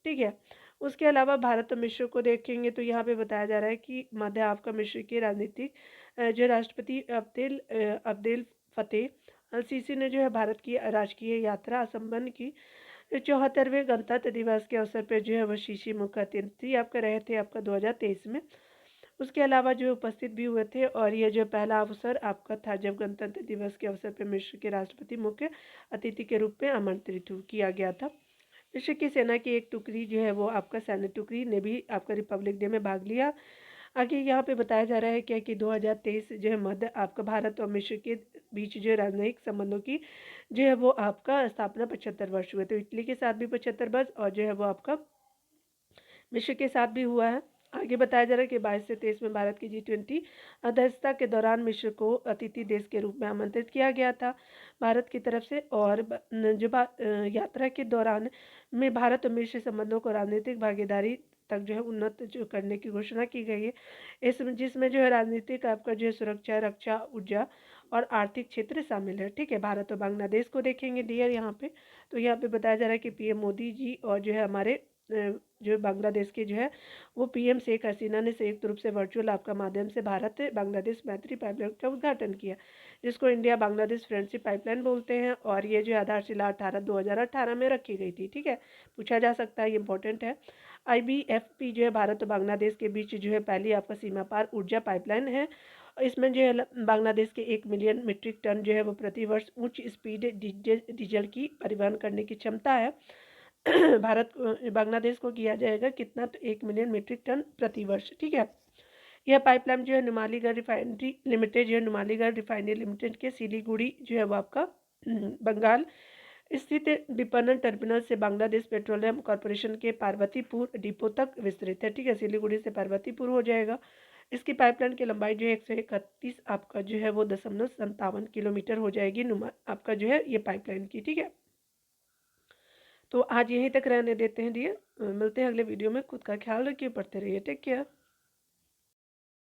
ठीक है। उसके अलावा भारत और मिस्र को देखेंगे तो यहाँ पे बताया जा रहा है कि मध्य अफ्रीका मिस्र के राजनीतिक जो राष्ट्रपति अब्देल फतेह सीसी ने जो है भारत की राजकीय यात्रा संपन्न की। 74वें गणतंत्र दिवस के अवसर पर जो है वो सीसी मुख्य अतिथि आपका रहे थे आपका 2023 में। उसके अलावा जो उपस्थित भी हुए थे और ये जो पहला अवसर आपका था जब गणतंत्र दिवस के अवसर पर मिस्र के राष्ट्रपति मुख्य अतिथि के रूप में आमंत्रित किया गया था। मिस्र की सेना की एक टुकड़ी जो है वो आपका सैन्य टुकड़ी ने भी आपका रिपब्लिक डे में भाग लिया। आगे यहाँ पे बताया जा रहा है क्या कि 2023 जो है मध्य आपका भारत और मिस्र के बीच जो है राजनयिक संबंधों की जो है वो आपका स्थापना 75 वर्ष हुए। तो इटली के साथ भी 75 वर्ष और जो है वो आपका मिस्र के साथ भी हुआ है। आगे बताया जा रहा है कि 22 से 23 में भारत की G20 अध्यक्षता के दौरान मिस्र को अतिथि देश के रूप में आमंत्रित किया गया था भारत की तरफ से। और यात्रा के दौरान में भारत और मिस्र संबंधों को राजनीतिक भागीदारी तक जो है उन्नत जो करने की घोषणा की गई है। इसमें जिसमें जो है राजनीतिक आपका जो है सुरक्षा, रक्षा, ऊर्जा और आर्थिक क्षेत्र शामिल है। ठीक है, भारत और बांग्लादेश को देखेंगे डियर यहाँ पे। तो यहाँ पे बताया जा रहा है कि पीएम मोदी जी और जो है हमारे जो बांग्लादेश के जो है वो पीएम शेख हसीना ने संयुक्त रूप से वर्चुअल आपका माध्यम से भारत बांग्लादेश मैत्री पाइपलाइन का उद्घाटन किया, जिसको इंडिया बांग्लादेश फ्रेंडशिप पाइपलाइन बोलते हैं। और ये जो आधारशिला 2018 में रखी गई थी। ठीक है, पूछा जा सकता है, ये इंपॉर्टेंट है। IBFP जो है भारत और बांग्लादेश के बीच जो है पहली आपका सीमा पार ऊर्जा पाइपलाइन है। इसमें जो है बांग्लादेश के 1 मिलियन मीट्रिक टन जो है वो प्रतिवर्ष उच्च स्पीड डीजल की परिवहन करने की क्षमता है। भारत बांग्लादेश को किया जाएगा कितना, तो 1 मिलियन मीट्रिक टन प्रति वर्ष। ठीक है, यह पाइपलाइन जो है नुमालीगढ़ रिफाइनरी लिमिटेड जो है नुमालीगढ़ रिफाइनरी लिमिटेड के सिलीगुड़ी जो है वो आपका बंगाल स्थित विपणन टर्मिनल से बांग्लादेश पेट्रोलियम कॉरपोरेशन के पार्वतीपुर डिपो तक विस्तृत है। ठीक है, सिलीगुड़ी से पार्वतीपुर हो जाएगा। इसकी पाइपलाइन की लंबाई जो है 131 आपका जो है वो 0.57 किलोमीटर हो जाएगी आपका जो है ये पाइपलाइन की। ठीक है, तो आज यहीं तक रहने देते हैं डियर। मिलते हैं अगले वीडियो में। खुद का ख्याल रखिए, पढ़ते रहिए। Take care.